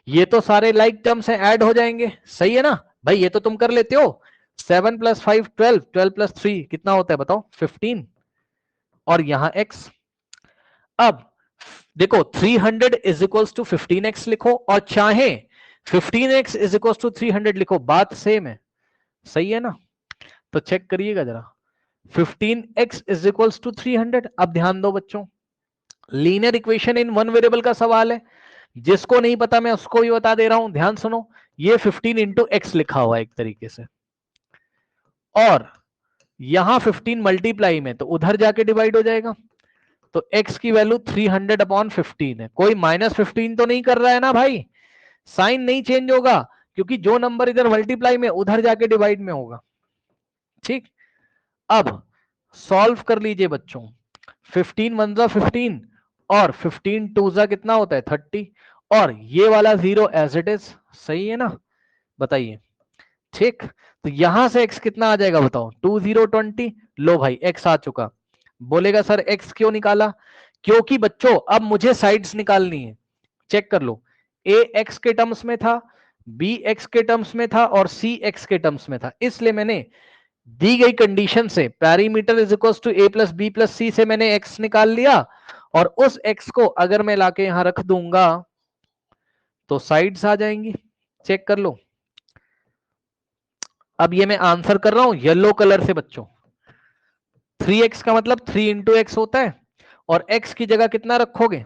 Speaker 1: ये तो सारे लाइक टर्म से ऐड हो जाएंगे, सही है ना भाई, ये तो तुम कर लेते हो। 7 प्लस 5 12, 12 प्लस 3 कितना होता है बताओ 15, और यहां x। अब देखो 300 इज इक्वल्स टू 15x लिखो, और चाहे 15x इज इक्वल्स टू 300 लिखो, बात सेम है, सही है ना। तो चेक करिएगा जरा, 15x इज इक्वल्स टू 300। अब ध्यान दो बच्चों, linear equation in one variable का सवाल है, जिसको नहीं पता मैं उसको भी बता दे रहा हूं, ध्यान सुनो। ये 15 इंटू एक्स लिखा हुआ है एक तरीके से, और यहां 15 मल्टीप्लाई में तो उधर जाके डिवाइड हो जाएगा, तो x की वैल्यू 300 अपॉन 15 है। कोई -15 तो नहीं कर रहा है ना भाई, साइन नहीं चेंज होगा, क्योंकि जो नंबर इधर मल्टीप्लाई में उधर जाके डिवाइड में होगा। ठीक, अब सॉल्व कर लीजिए बच्चों, 15 वन जा 15, और 15 टू जा कितना होता है 30, और ये वाला 0 एज इट इज, सही है ना, बताइए। ठीक, तो यहां से x कितना आ जाएगा बताओ 2 0 20। लो भाई x आ चुका। बोलेगा सर x क्यों निकाला, क्योंकि बच्चों अब मुझे साइड्स निकालनी है। चेक कर लो, a x के टर्म्स में था, b x के टर्म्स में था, और c x के टर्म्स में था, इसलिए मैंने दी गई कंडीशन से perimeter is equal to a plus B plus C से मैंने x निकाल लिया, और उस x को अगर मैं लाके यहां रख दूंगा तो साइड्स आ जाएंगी। चेक कर लो, अब ये मैं आंसर कर रहा हूं येलो कलर से बच्चों। 3x का मतलब 3 इंटू एक्स होता है, और x की जगह कितना रखोगे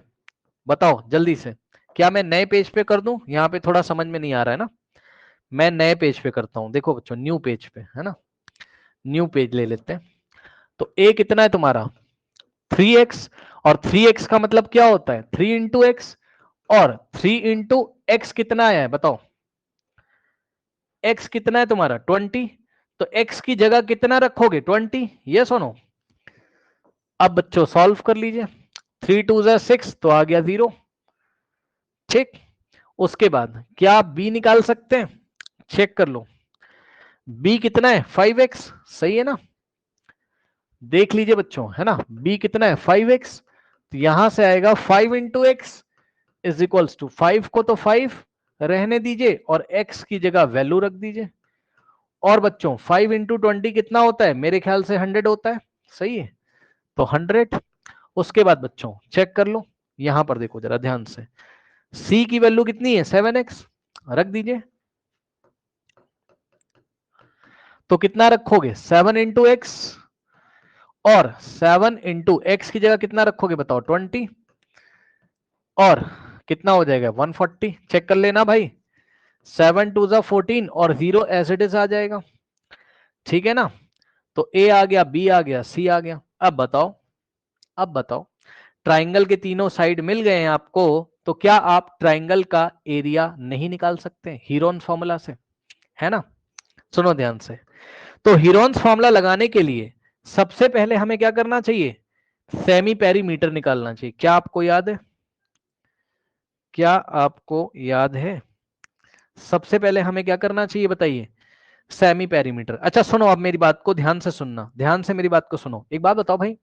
Speaker 1: बताओ जल्दी से। क्या मैं नए पेज पे कर दूं, यहां पे थोड़ा समझ में नहीं आ रहा है ना, मैं नए पेज पे करता हूं, देखो बच्चों न्यू पेज पे है ना, न्यू पेज ले लेते हैं। तो a कितना है तुम्हारा 3x, और 3x का मतलब क्या होता है 3 इंटू एक्स, और 3 इंटू एक्स कितना आया है बताओ, x कितना है तुम्हारा 20, तो x की जगह कितना रखोगे 20, ये सुनो। अब बच्चों सॉल्व कर लीजिए, 3 2 जा 6 तो आ गया 0। ठीक, उसके बाद क्या आप b निकाल सकते हैं, चेक कर लो, b कितना है 5x, सही है ना, देख लीजिए बच्चों है ना, b कितना है 5x, तो यहां से आएगा 5 into X is equals to 5 को तो 5 रहने दीजिए, और x की जगह वैल्यू रख दीजिए। और बच्चों 5 इंटू 20 कितना होता है, मेरे ख्याल से 100 होता है, सही है, तो 100। उसके बाद बच्चों चेक कर लो, यहां पर देखो जरा ध्यान से, c की वैल्यू कितनी है 7x, रख दीजिए। तो कितना रखोगे 7 इंटू एक्स, और 7 इंटू एक्स की जगह कितना रखोगे बताओ 20, और कितना हो जाएगा 140। चेक कर लेना भाई, 7 2 जा 14, और 0 एज इट इज आ जाएगा, ठीक है ना। तो a आ गया, b आ गया, c आ गया। अब बताओ, अब बताओ, ट्राइंगल के तीनों साइड मिल गए हैं आपको, तो क्या आप ट्राइंगल का एरिया नहीं निकाल सकते हीरोन्स फॉर्मूला से, है ना। सुनो ध्यान से, तो हीरोन्स फॉर्मूला लगाने के लिए सबसे पहले हमें क्या करना चाहिए, सेमी पेरीमीटर निकालना चाहिए। क्या आपको याद है, क्या आपको याद है, सबसे पहले हमें क्या करना चाहिए बताइए, सेमी पेरीमीटर। अच्छा सुनो, अब मेरी बात को ध्यान से सुनना, ध्यान से मेरी बात को सुनो। एक बात बताओ भाई,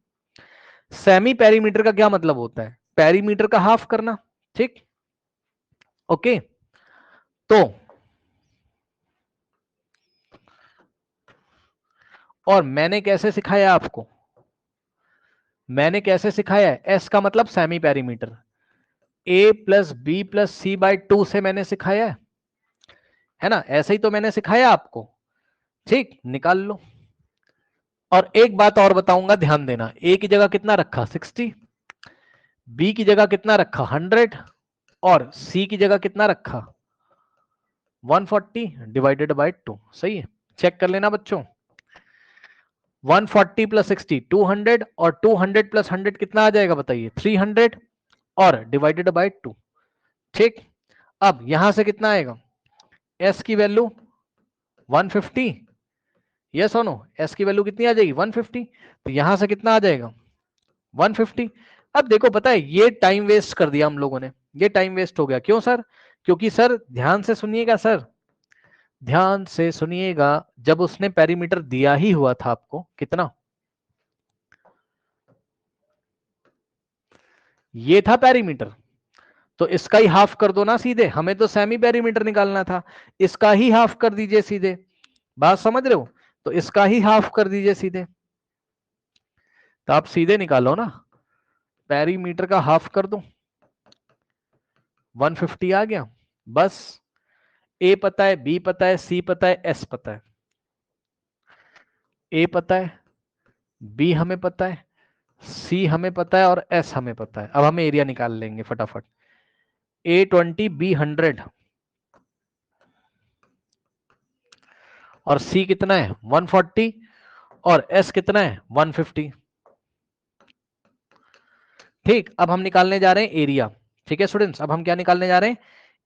Speaker 1: सेमी पेरीमीटर का क्या मतलब होता है? पेरीमीटर का हाफ करना, ठीक, ओके। तो और मैंने कैसे सिखाया आपको? मैंने कैसे सिखाया है? एस का मतलब semi perimeter, A plus B plus C by 2 से मैंने सिखाया है ना? ऐसे ही तो मैंने सिखाया आपको, ठीक, निकाल लो। और एक बात और बताऊंगा, ध्यान देना, ए की जगह कितना रखा? 60, बी की जगह कितना रखा? 100, और सी की जगह कितना रखा? 140 डिवाइडेड बाई 2। सही है, चेक कर लेना बच्चों। 140 प्लस 60 200, और 200 प्लस 100 कितना आ जाएगा बताइए? 300, और डिवाइडेड बाई 2, ठीक। अब यहां से कितना आएगा? एस की वैल्यू 150, यस और नो? एस की वैल्यू कितनी आ जाएगी? 150। तो यहां से कितना आ जाएगा? 150। अब देखो, पता है ये टाइम वेस्ट कर दिया हम लोगों ने, ये टाइम वेस्ट हो गया। क्यों सर? क्योंकि सर ध्यान से सुनिएगा, सर ध्यान से सुनिएगा, जब उसने पेरीमीटर दिया ही हुआ था आपको कितना, ये था पेरीमीटर, तो इसका ही हाफ कर दो ना सीधे। हमें तो सेमी पेरीमीटर निकालना था, इसका ही हाफ कर दीजिए सीधे। बात समझ रहे हो? तो इसका ही हाफ कर दीजिए सीधे, तो आप सीधे निकालो ना, पेरीमीटर का हाफ कर दो, 150 आ गया। बस ए पता है, बी पता है, सी पता है, एस पता है। ए पता है, बी हमें पता है, सी हमें पता है, और एस हमें पता है। अब हम एरिया निकाल लेंगे फटाफट। ए 20, बी 100, और सी कितना है? 140, और एस कितना है? 150। ठीक, अब हम निकालने जा रहे हैं एरिया। ठीक है स्टूडेंट्स, अब हम क्या निकालने जा रहे हैं?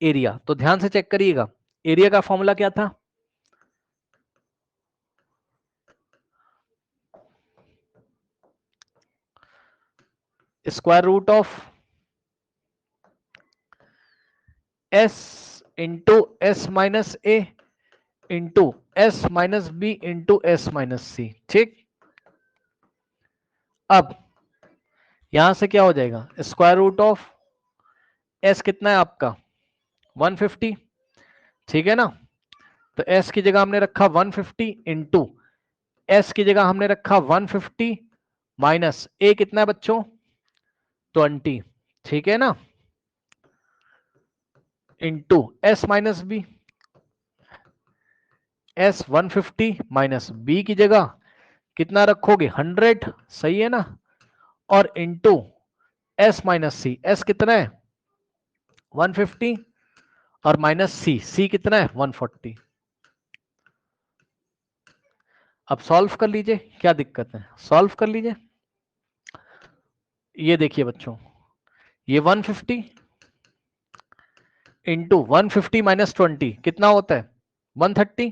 Speaker 1: एरिया। तो ध्यान से चेक करिएगा, एरिया का फॉर्मूला क्या था? Square root of S into S minus A into S minus B into S minus C. ठीक, अब यहां से क्या हो जाएगा? स्क्वायर रूट ऑफ एस कितना है आपका? 150, ठीक है ना? तो एस की जगह हमने रखा 150 इंटू एस की जगह हमने रखा 150 माइनस ए कितना है बच्चों? 20, ठीक है ना? Into S minus B, S 150 minus B की जगह कितना रखोगे? 100, सही है ना? और into S minus C, S कितना है? 150, और माइनस सी, सी कितना है? 140। अब सॉल्व कर लीजिए, क्या दिक्कत है? सॉल्व कर लीजिए। ये देखिए बच्चों, ये 150 इंटू 150 माइनस 20 कितना होता है? 130।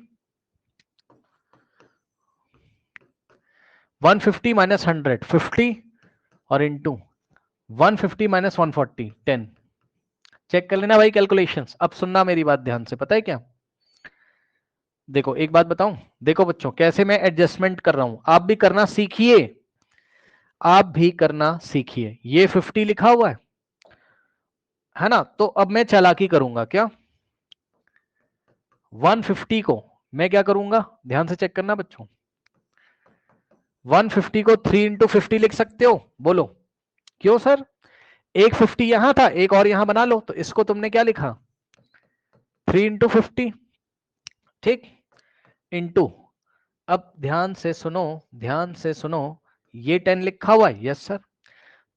Speaker 1: 150 माइनस 100 50, और इंटू 150 माइनस 140 10। चेक कर लेना भाई कैलकुलेशंस। अब सुनना मेरी बात ध्यान से, पता है क्या? देखो एक बात बताऊं, देखो बच्चों कैसे मैं एडजस्टमेंट कर रहा हूं, आप भी करना सीखिए, आप भी करना सीखिए। ये 50 लिखा हुआ है ना? तो अब मैं चालाकी करूंगा क्या? 150 को मैं क्या करूंगा, ध्यान से चेक करना बच्चों। 150 को 3 इंटू 50 लिख सकते हो? बोलो क्यों सर? एक 50 यहां था, एक और यहां बना लो, तो इसको तुमने क्या लिखा? 3 इंटू 50, ठीक, इंटू, अब ध्यान से सुनो, ध्यान से सुनो, ये 10 लिखा हुआ है, यस सर।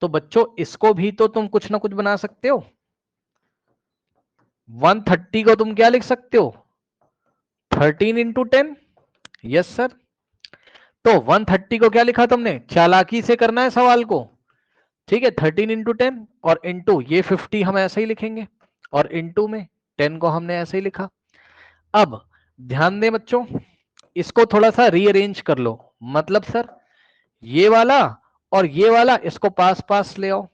Speaker 1: तो बच्चों इसको भी तो तुम कुछ ना कुछ बना सकते हो। 130 को तुम क्या लिख सकते हो? 13 इंटू 10, यस सर। तो 130 को क्या लिखा तुमने? चालाकी से करना है सवाल को, ठीक है। 13 इंटू 10, और इंटू ये 50 हम ऐसे ही लिखेंगे, और इंटू में 10 को हमने ऐसे ही लिखा। अब ध्यान दें बच्चों, इसको थोड़ा सा रीअरेंज कर लो। मतलब सर ये वाला और ये वाला इसको पास पास ले आओ,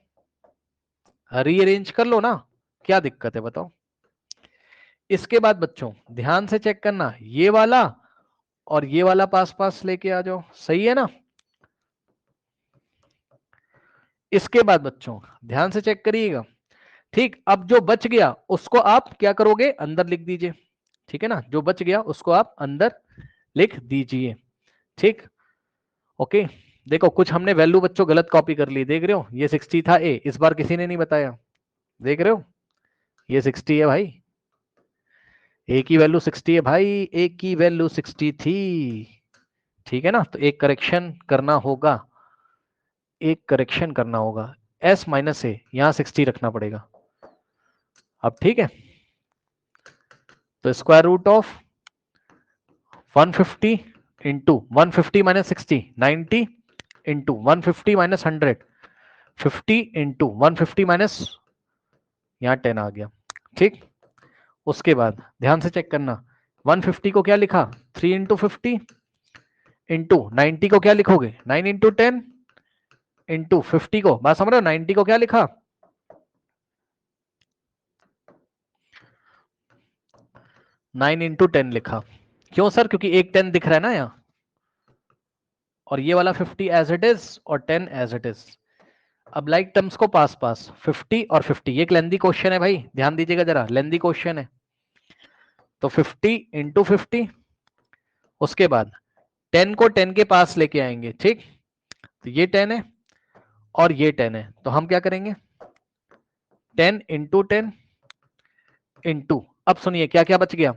Speaker 1: रीअरेंज कर लो ना, क्या दिक्कत है बताओ? इसके बाद बच्चों ध्यान से चेक करना, ये वाला और ये वाला पास पास लेके आ जाओ, सही है ना। इसके बाद बच्चों ध्यान से चेक करिएगा, ठीक। अब जो बच गया उसको आप क्या करोगे, अंदर लिख दीजिए, ठीक है ना। जो बच गया उसको आप अंदर लिख दीजिए, ठीक। ओके, देखो कुछ हमने वैल्यू बच्चों गलत कॉपी कर ली, देख रहे हो। ये 60 था ए, इस बार किसी ने नहीं बताया, देख रहे हो। ये 60 है भाई, ए की वैल्यू 60 है भाई, ए की वैल्यू 60 थी, ठीक है ना। तो एक करेक्शन करना होगा, एक करेक्शन करना होगा, एस माइनस ए यहां 60 रखना पड़ेगा। अब ठीक है, तो square root of 150 into 150 minus 60 90 into 150 minus 100 50 into 150 minus, यहाँ 10 आ गया, ठीक। उसके बाद ध्यान से चेक करना, 150 को क्या लिखा, 3 इंटू 50 इंटू 90 को क्या लिखोगे, 9 इंटू 10 इंटू 50 को, बात समझ रहे हो, 90 को क्या लिखा, 9 इंटू 10 लिखा। क्यों सर, क्योंकि एक 10 दिख रहा है ना यहाँ, और ये वाला 50 एज इट इज और 10 एज इट इज। अब लाइक टर्म्स को पास पास, 50 और 50, ये एक लेंदी क्वेश्चन है भाई, ध्यान दीजिएगा जरा, लेंदी क्वेश्चन है। तो 50 इंटू 50, उसके बाद 10 को 10 के पास लेके आएंगे, ठीक। तो ये 10 है और ये 10 है, तो हम क्या करेंगे, 10 इंटू 10 इंटू, अब सुनिए क्या क्या बच गया,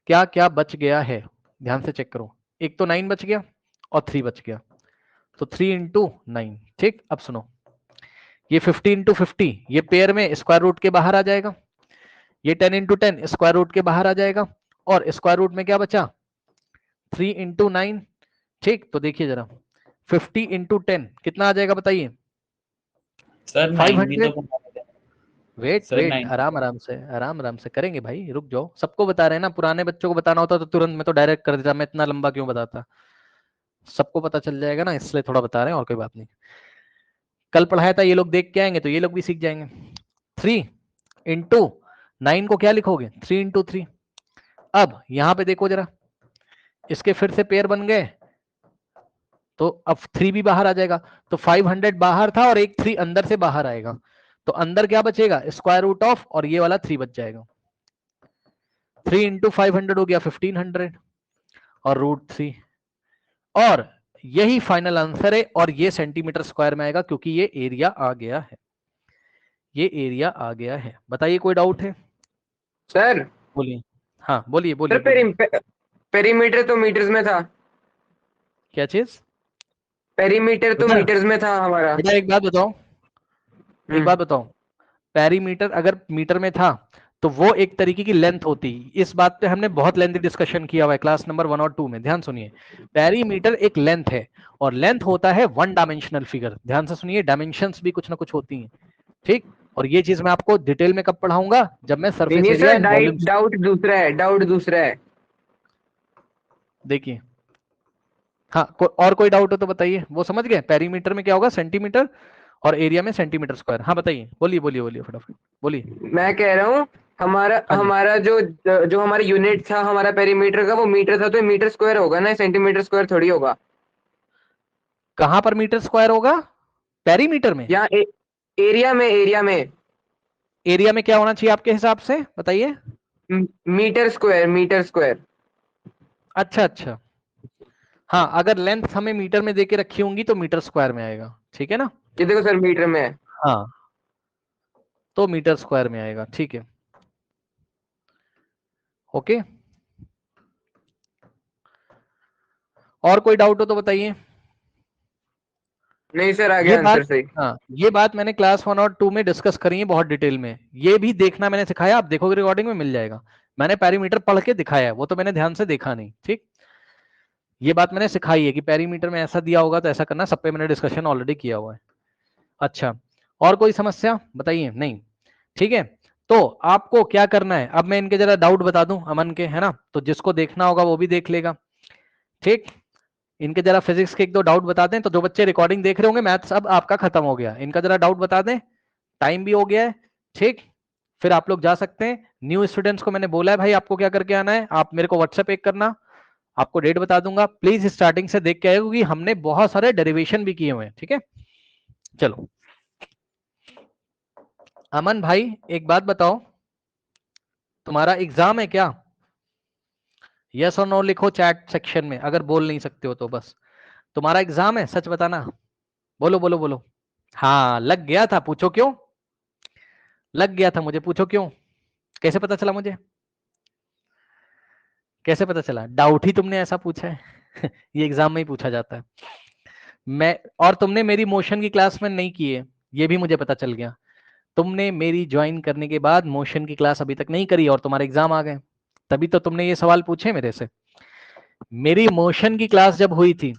Speaker 1: क्या क्या बच गया है, ध्यान से चेक करो। एक तो 9 बच गया और 3 बच गया, तो 3 इंटू 9, ठीक। अब सुनो, ये 50 इंटू 50 ये पेयर में स्क्वायर रूट के बाहर आ जाएगा, ये 10 इंटू 10 स्क्वायर रूट के बाहर आ जाएगा, और स्क्वायर रूट में क्या बचा, 3 इंटू 9, ठीक। तो देखिए जरा, 50 इंटू 10 कितना आ जाएगा बताइए,
Speaker 3: सर 9 भी
Speaker 1: 500।
Speaker 3: तो बता रहे थे।
Speaker 1: वेट
Speaker 3: सर
Speaker 1: वेट,
Speaker 3: 9
Speaker 1: आराम आराम से, आराम आराम से करेंगे भाई, रुक जाओ। सबको बता रहे हैं ना, पुराने बच्चों को बताना होता तो तुरंत मैं तो डायरेक्ट कर देता, मैं इतना लंबा क्यों बताता, सबको पता चल जाएगा ना, इसलिए थोड़ा बता रहे हैं, और कोई बात नहीं। कल पढ़ाया था, ये लोग देख के आएंगे तो ये लोग भी सीख जाएंगे। 3 इंटू 9 को क्या लिखोगे, 3 इंटू 3। अब यहां पे देखो जरा, इसके फिर से पेयर बन गए, तो अब 3 भी बाहर आ जाएगा, तो 500 बाहर था और एक 3 अंदर से बाहर आएगा, तो अंदर क्या बचेगा, स्क्वायर रूट ऑफ, और ये वाला 3 बच जाएगा। 3 इंटू 500 हो गया 1500 और रूट 3, और यही फाइनल आंसर है, और ये सेंटीमीटर स्क्वायर में आएगा क्योंकि ये एरिया आ गया है, ये एरिया आ गया है। बताइए कोई डाउट है,
Speaker 2: सर
Speaker 1: बोलिए। हाँ बोलिए बोलिए
Speaker 2: सर
Speaker 1: बोलिए।
Speaker 2: पेरीमीटर तो मीटर्स में था,
Speaker 1: क्या चीज,
Speaker 2: पेरीमीटर तो
Speaker 1: बेटा
Speaker 2: मीटर्स में था हमारा।
Speaker 1: बेटा एक बात बताओ, एक बात बताओ, पेरीमीटर अगर मीटर में था तो वो एक तरीके की लेंथ होती, इस बात पे हमने बहुत लेंथी डिस्कशन किया हुआ है क्लास नंबर 1 और 2 में, ध्यान सुनिए। पेरीमीटर एक लेंथ है, और लेंथ होता है वन डायमेंशनल फिगर, ध्यान से सुनिए, डायमेंशंस भी कुछ ना कुछ होती हैं, ठीक। और ये चीज मैं आपको डिटेल में कब पढ़ाऊंगा, जब मैं सरफेस
Speaker 2: नहीं
Speaker 1: area
Speaker 2: sir,
Speaker 1: and volume.
Speaker 2: Doubt दूसरा है, डाउट दूसरा है।
Speaker 1: देखिए, हाँ और कोई डाउट हो तो बताइए, वो समझ गए पेरीमीटर में क्या होगा, सेंटीमीटर, और एरिया में सेंटीमीटर स्क्वायर। हाँ बताइए, बोलिए बोलिए बोलिए फटाफट बोलिए।
Speaker 2: मैं कह रहा हूँ हमारा
Speaker 1: हाँ जी,
Speaker 2: हमारा जो जो हमारा यूनिट था हमारा पेरीमीटर का, वो मीटर था, तो मीटर स्क्वायर होगा ना, सेंटीमीटर स्क्वायर थोड़ी होगा।
Speaker 1: कहां पर मीटर स्क्वायर होगा, पेरीमीटर में।
Speaker 2: यहाँ एरिया में
Speaker 1: एरिया में क्या होना चाहिए आपके हिसाब से, बताइए।
Speaker 2: Metre square, metre square.
Speaker 1: अच्छा अच्छा, हाँ अगर लेंथ हमें मीटर में देके रखी होंगी तो मीटर स्क्वायर में आएगा, ठीक है ना।
Speaker 2: ये देखो सर, मीटर में है।
Speaker 1: हाँ तो मीटर स्क्वायर में आएगा, ठीक है, ओके। और कोई डाउट हो तो बताइए।
Speaker 2: नहीं सर, आ
Speaker 1: ये
Speaker 2: गया
Speaker 1: बात,
Speaker 2: आंसर सही।
Speaker 1: हाँ ये बात मैंने क्लास 1 और 2 में डिस्कस करी है बहुत डिटेल में, ये भी देखना मैंने सिखाया, आप देखोगे रिकॉर्डिंग में मिल जाएगा। मैंने पेरीमीटर पढ़ के दिखाया है, वो तो मैंने ध्यान से देखा नहीं, ठीक। ये बात मैंने सिखाई है कि पेरीमीटर में ऐसा दिया होगा तो ऐसा करना, सब पे मैंने डिस्कशन ऑलरेडी किया हुआ है। अच्छा, और कोई समस्या बताइए, नहीं, ठीक है। तो आपको क्या करना है, अब मैं इनके जरा डाउट बता दूं अमन के, है ना, तो जिसको देखना होगा वो भी देख लेगा, ठीक। इनके जरा फिजिक्स के एक दो डाउट बता दें, तो जो बच्चे रिकॉर्डिंग देख रहे होंगे, मैथ्स अब आपका खत्म हो गया, इनका जरा डाउट बता दें, टाइम भी हो गया है, ठीक। फिर आप लोग जा सकते हैं। न्यू स्टूडेंट्स को मैंने बोला है भाई, आपको क्या करके आना है, आप मेरे को व्हाट्सएप एक करना, आपको डेट बता दूंगा, प्लीज स्टार्टिंग से देख के आए क्योंकि हमने बहुत सारे डेरिवेशन भी किए हुए हैं, ठीक है। चलो अमन भाई एक बात बताओ, तुम्हारा एग्जाम है क्या? यस और नो लिखो चैट सेक्शन में, अगर बोल नहीं सकते हो तो बस। तुम्हारा एग्जाम है, सच बताना। बोलो बोलो बोलो। हाँ लग गया था, पूछो क्यों लग गया था, मुझे पूछो क्यों, कैसे पता चला मुझे, कैसे पता चला? डाउट ही तुमने ऐसा पूछा है ये एग्जाम में ही पूछा जाता है। मैं और तुमने मेरी मोशन की क्लास में नहीं की है, ये भी मुझे पता चल गया। तुमने मेरी ज्वाइन करने के बाद मोशन की क्लास अभी तक नहीं करी और तुम्हारे एग्जाम आ गए, तभी तो तुमने ये सवाल पूछे मेरे से। मेरी मोशन की क्लास जब हुई थी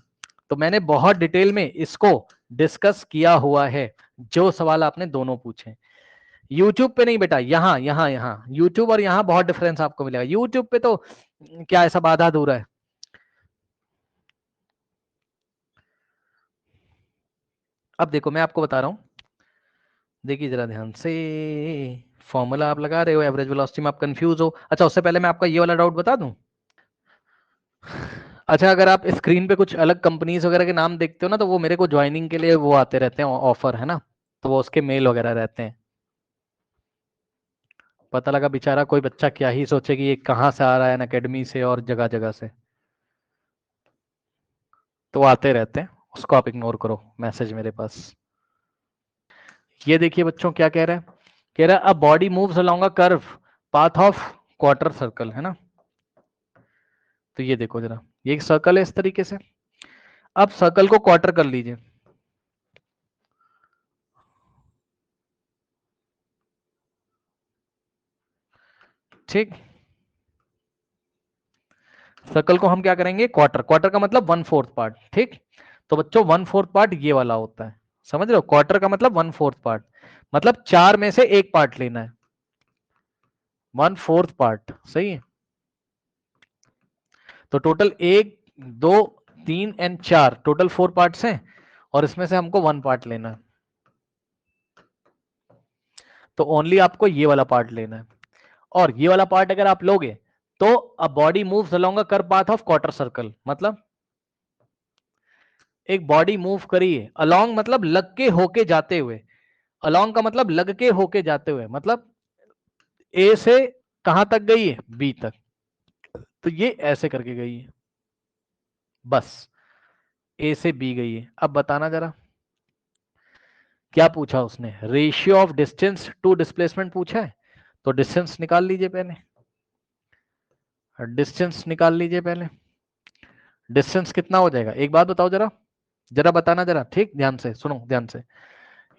Speaker 1: तो मैंने बहुत डिटेल में इसको डिस्कस किया हुआ है, जो सवाल आपने दोनों पूछे। यूट्यूब पे नहीं बेटा, यहाँ यहाँ यहाँ यूट्यूब और यहाँ बहुत डिफरेंस आपको मिलेगा। यूट्यूब पे तो क्या ऐसा आधा अधूरा है। अब देखो मैं आपको बता रहा हूं, देखिए जरा ध्यान से। फॉर्मूला आप लगा रहे हो, एवरेज वेलोसिटी में आप कंफ्यूज हो। अच्छा उससे पहले मैं आपका ये वाला डाउट बता दूं। अच्छा अगर आप स्क्रीन पे कुछ अलग कंपनीज वगैरह के नाम देखते हो ना, तो वो मेरे को ज्वाइनिंग के लिए वो आते रहते हैं ऑफर, है ना, तो वो उसके मेल वगैरह रहते हैं। पता लगा बेचारा कोई बच्चा क्या ही सोचे कि ये कहाँ से आ रहा है, अकेडमी से और जगह जगह से, तो आते रहते हैं, उसको आप इग्नोर करो मैसेज मेरे पास। ये देखिए बच्चों क्या कह रहा है, कह रहा है a body moves along a curve path of quarter circle, है ना। तो ये देखो जरा, ये एक सर्कल है इस तरीके से, अब सर्कल को क्वार्टर कर लीजिए, ठीक। सर्कल को हम क्या करेंगे, क्वार्टर, क्वार्टर का मतलब 1/4 पार्ट, ठीक। तो बच्चों 1/4 पार्ट ये वाला होता है, समझ रहे हो, क्वार्टर का मतलब 1/4 पार्ट, मतलब 4 में से एक पार्ट लेना है, 1/4 पार्ट, सही है। तो टोटल 1 2 3 एंड 4, टोटल 4 पार्ट्स हैं और इसमें से हमको 1 पार्ट लेना है, तो ओनली आपको ये वाला पार्ट लेना है। और ये वाला पार्ट अगर आप लोगे तो a body moves along a curve path of quarter circle, मतलब एक बॉडी मूव करी है, अलोंग मतलब लग के होके जाते हुए, अलोंग का मतलब लग के होके जाते हुए, मतलब ए से कहां तक गई है, बी तक, तो ये ऐसे करके गई है, बस ए से बी गई है। अब बताना जरा क्या पूछा उसने, ratio of distance to displacement पूछा है, तो डिस्टेंस निकाल लीजिए पहले, डिस्टेंस निकाल लीजिए पहले। डिस्टेंस कितना हो जाएगा, एक बात बताओ जरा, जरा बताना जरा, ठीक ध्यान से सुनो ध्यान से।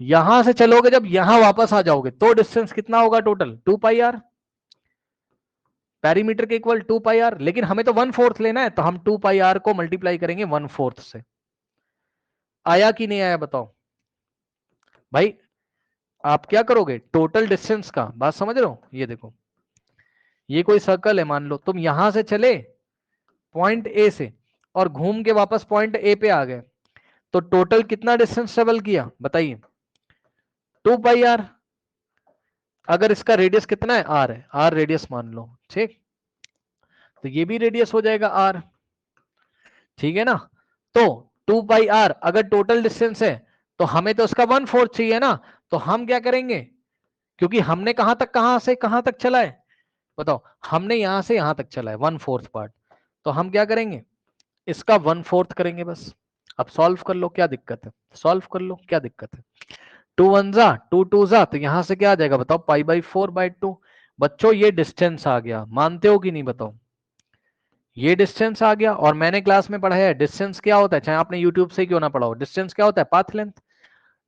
Speaker 1: यहां से चलोगे जब यहां वापस आ जाओगे तो डिस्टेंस कितना होगा टोटल, 2πr, पेरीमीटर के इक्वल 2πr, लेकिन हमें तो 1/4 लेना है, तो हम 2πr को मल्टीप्लाई करेंगे 1/4 से। आया कि नहीं आया बताओ भाई। आप क्या करोगे, टोटल डिस्टेंस का बात समझ रहे हो, ये देखो ये कोई सर्कल है, मान लो तुम यहां से चले पॉइंट ए से और घूम के वापस पॉइंट ए पे आ गए, तो टोटल कितना डिस्टेंस ट्रेवल किया बताइए, 2πr। अगर इसका रेडियस कितना है, आर है, आर रेडियस मान लो, ठीक, तो ये भी रेडियस हो जाएगा आर, ठीक है ना। तो 2πr अगर टोटल डिस्टेंस है तो हमें तो उसका 1/4 चाहिए ना, तो हम क्या करेंगे, क्योंकि हमने कहां से कहां तक चला है बताओ, हमने यहां से यहां तक चला है 1/4 पार्ट, तो हम क्या करेंगे, इसका 1/4 करेंगे बस। अब सॉल्व कर लो, क्या दिक्कत है, सॉल्व कर लो, क्या दिक्कत है। 2 1 जा 2 2 जा, तो यहां से क्या आ जाएगा बताओ, π/4/2। बच्चों ये डिस्टेंस आ गया, मानते हो कि नहीं बताओ, ये डिस्टेंस आ गया। और मैंने क्लास में पढ़ा है डिस्टेंस क्या होता है, चाहे आपने यूट्यूब से क्यों ना पढ़ा हो, डिस्टेंस क्या होता है, पाथ लेंथ,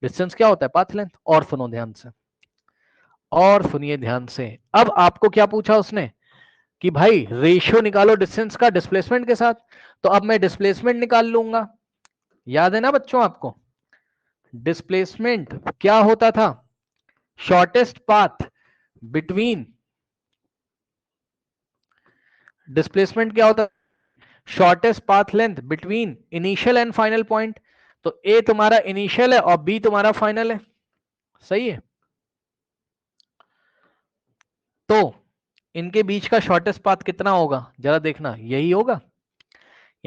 Speaker 1: डिस्टेंस क्या होता है, पाथ लेंथ। और सुनो ध्यान से, और सुनिए ध्यान से, अब आपको क्या पूछा उसने कि भाई रेशियो निकालो डिस्टेंस का डिस्प्लेसमेंट के साथ, तो अब मैं डिस्प्लेसमेंट निकाल लूंगा, याद है ना बच्चों आपको, डिस्प्लेसमेंट क्या होता था, शॉर्टेस्ट पाथ बिटवीन, डिस्प्लेसमेंट क्या होता, shortest path length between initial and final point. तो ए तुम्हारा इनिशियल है और बी तुम्हारा फाइनल है, सही है। तो इनके बीच का शॉर्टेस्ट पाथ कितना होगा जरा देखना, यही होगा,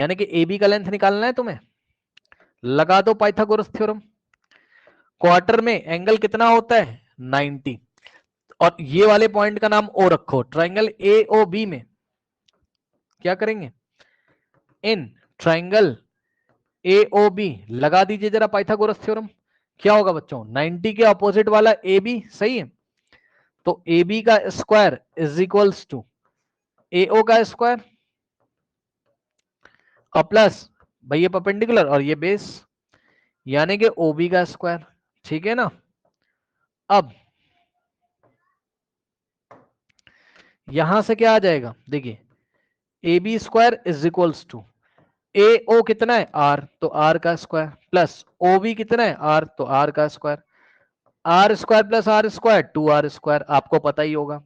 Speaker 1: यानी कि ए बी का लेंथ निकालना है तुम्हें, लगा दो पाइथागोरस थ्योरम। क्वार्टर में एंगल कितना होता है 90, और ये वाले पॉइंट का नाम ओ रखो। ट्राइंगल ए ओ बी में क्या करेंगे, in triangle A O B लगा दीजिए जरा पाइथागोरस थ्योरम। क्या होगा बच्चों, 90 के अपोजिट वाला ए बी, सही है। तो ए बी का square is equals to A ओ का स्क्वायर और प्लस भाई ये परपेंडिकुलर और ये बेस, यानी कि ओ बी का स्क्वायर, ठीक है ना। अब यहां से क्या आ जाएगा, देखिए A B square is equals to A O कितना है आर, तो आर का स्क्वायर, प्लस ओ बी कितना है आर, तो आर का square. R square plus R square 2r square, आपको पता ही होगा।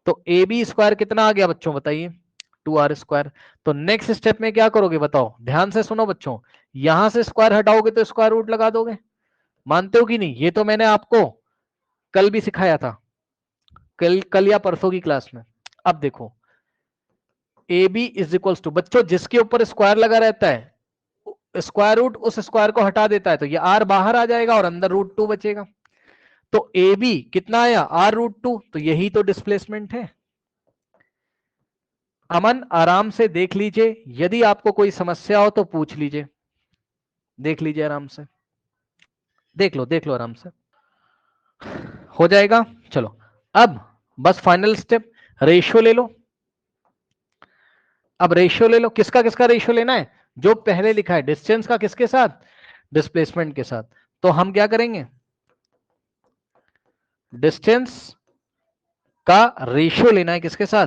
Speaker 1: तो ए बी स्क्वायर कितना आ गया बच्चों बताइए, 2r स्क्वायर। तो नेक्स्ट स्टेप में क्या करोगे बताओ, ध्यान से सुनो बच्चों, यहां से स्क्वायर हटाओगे तो स्क्वायर रूट लगा दोगे, मानते हो कि नहीं। ये तो मैंने आपको कल भी सिखाया था, कल या परसों की क्लास में। अब देखो A B is equals to, बच्चों जिसके ऊपर स्क्वायर लगा रहता है स्क्वायर रूट उस स्क्वायर को हटा देता है, तो ये आर बाहर आ जाएगा और अंदर √2 बचेगा। तो ए बी कितना आया r√2, तो यही तो डिस्प्लेसमेंट है। अमन आराम से देख लीजिए, यदि आपको कोई समस्या हो तो पूछ लीजिए, देख लीजिए आराम से, देख लो आराम से, हो जाएगा। चलो अब बस फाइनल स्टेप, रेशियो ले लो। अब रेशियो ले लो, किसका किसका रेशियो लेना है, जो पहले लिखा है, डिस्टेंस का किसके साथ, डिस्प्लेसमेंट के साथ। तो हम क्या करेंगे, डिस्टेंस का रेशियो लेना है किसके साथ,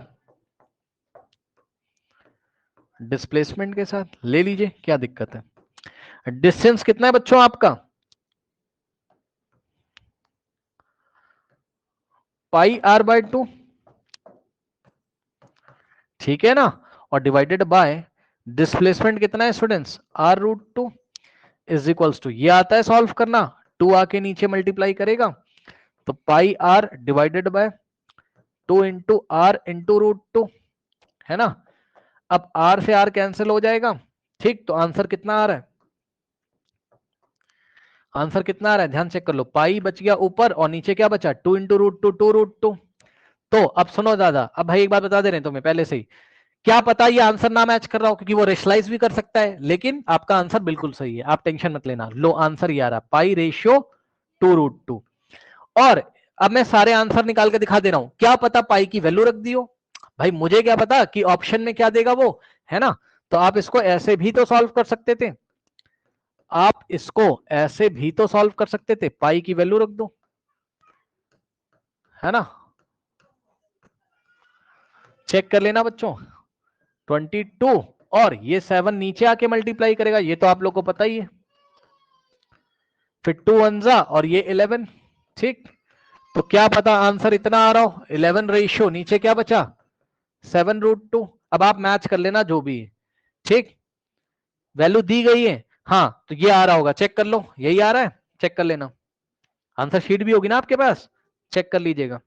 Speaker 1: डिस्प्लेसमेंट के साथ। ले लीजिए, क्या दिक्कत है। डिस्टेंस कितना है बच्चों आपका, पाई r बाय 2, ठीक है ना, और डिवाइडेड बाय डिस्प्लेसमेंट कितना है students, r√2 is equals to, ये आता है सॉल्व करना, 2 आके नीचे मल्टीप्लाई करेगा, तो पाई r divided by 2 into r into √2, है ना। अब r से r कैंसिल हो जाएगा, ठीक। तो आंसर कितना आ रहा है, आंसर कितना आ रहा है, ध्यान चेक कर लो, पाई बच गया ऊपर और नीचे क्या बचा, 2 इंटू √2, 2√2। तो अब सुनो दादा, अब भाई एक बात बता दे रहे हैं तुम्हें पहले से ही, क्या पता ये आंसर ना मैच कर रहा हो, क्योंकि वो रेशलाइज भी कर सकता है, लेकिन आपका आंसर बिल्कुल सही है, आप टेंशन मत लेना। लो आंसर ये आ रहा, पाई रेशियो 2√2। और अब मैं सारे आंसर निकाल के दिखा दे रहा हूं, क्या पता पाई की वैल्यू रख दियो, भाई मुझे क्या पता कि ऑप्शन में क्या देगा वो, है ना। तो आप इसको ऐसे भी तो सॉल्व कर सकते थे, आप इसको ऐसे भी तो सॉल्व कर सकते थे, पाई की वैल्यू रख दो, है ना। चेक कर लेना बच्चों, 22 और ये 7 नीचे आके मल्टीप्लाई करेगा, ये तो आप लोग को पता ही है। फिर 2 1 और ये 11, ठीक। तो क्या पता आंसर इतना आ रहा हो, 11 रेशियो नीचे क्या बचा 7√2। अब आप मैच कर लेना जो भी है, ठीक। वैल्यू दी गई है, हाँ तो ये आ रहा होगा, चेक कर लो, यही आ रहा है, चेक कर लेना। आंसर शीट भी होगी ना आपके पास, चेक कर लीजिएगा,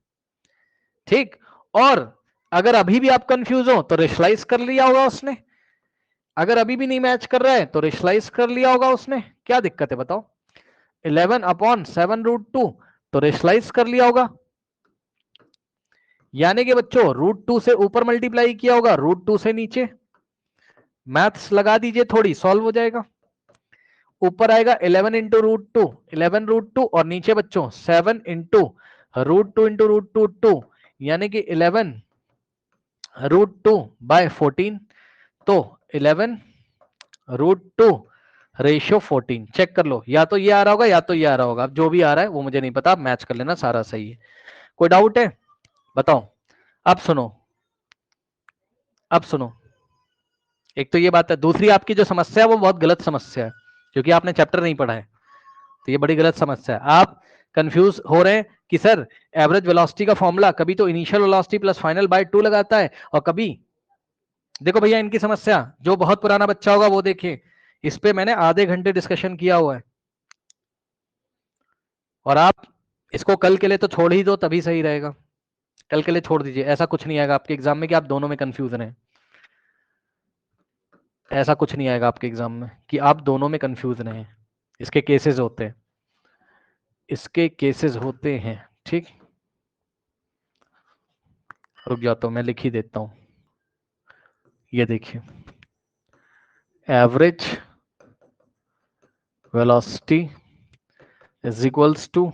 Speaker 1: ठीक। और अगर अभी भी आप कंफ्यूज हो तो रेशलाइज कर लिया होगा उसने, अगर अभी भी नहीं मैच कर रहा है तो रेशलाइज कर लिया होगा उसने, क्या दिक्कत है बताओ। 11/7√2 तो रेशलाइज कर लिया होगा, यानी कि बच्चों √2 से ऊपर मल्टीप्लाई किया होगा, √2 से नीचे। मैथ्स लगा दीजिए थोड़ी, सॉल्व हो जाएगा। ऊपर आएगा 11 इंटू √2, 11√2 और नीचे बच्चों 7 इंटू √2 इंटू √2, यानी कि 11√2 बाय 14, तो 11√2 रेशियो 14। चेक कर लो, या तो ये आ रहा होगा या तो ये आ रहा होगा, अब जो भी आ रहा है वो मुझे नहीं पता, आप मैच कर लेना, सारा सही है। कोई डाउट है बताओ। अब सुनो, अब सुनो, एक तो ये बात है, दूसरी आपकी जो समस्या है वो बहुत गलत समस्या है, क्योंकि आपने चैप्टर नहीं पढ़ा है, तो ये बड़ी गलत समस्या है। आप कंफ्यूज हो रहे हैं कि सर एवरेज वेलोसिटी का फॉर्मूला कभी तो initial velocity plus final by 2 लगाता है, और कभी, देखो भैया इनकी समस्या, जो बहुत पुराना बच्चा होगा वो देखिए, इस पे मैंने आधे घंटे डिस्कशन किया हुआ है, और आप इसको कल के लिए तो छोड़ ही दो, तभी सही रहेगा। कल के लिए छोड़ दीजिए, ऐसा कुछ नहीं आएगा आपके एग्जाम में कि आप दोनों में कंफ्यूज रहे। ऐसा कुछ नहीं आएगा आपके एग्जाम में कि आप दोनों में कंफ्यूज रहे। इसके केसेस होते हैं, इसके केसेस होते हैं। ठीक, रुक जाता हूं, मैं लिख ही देता हूं। ये देखिए, average velocity is equals to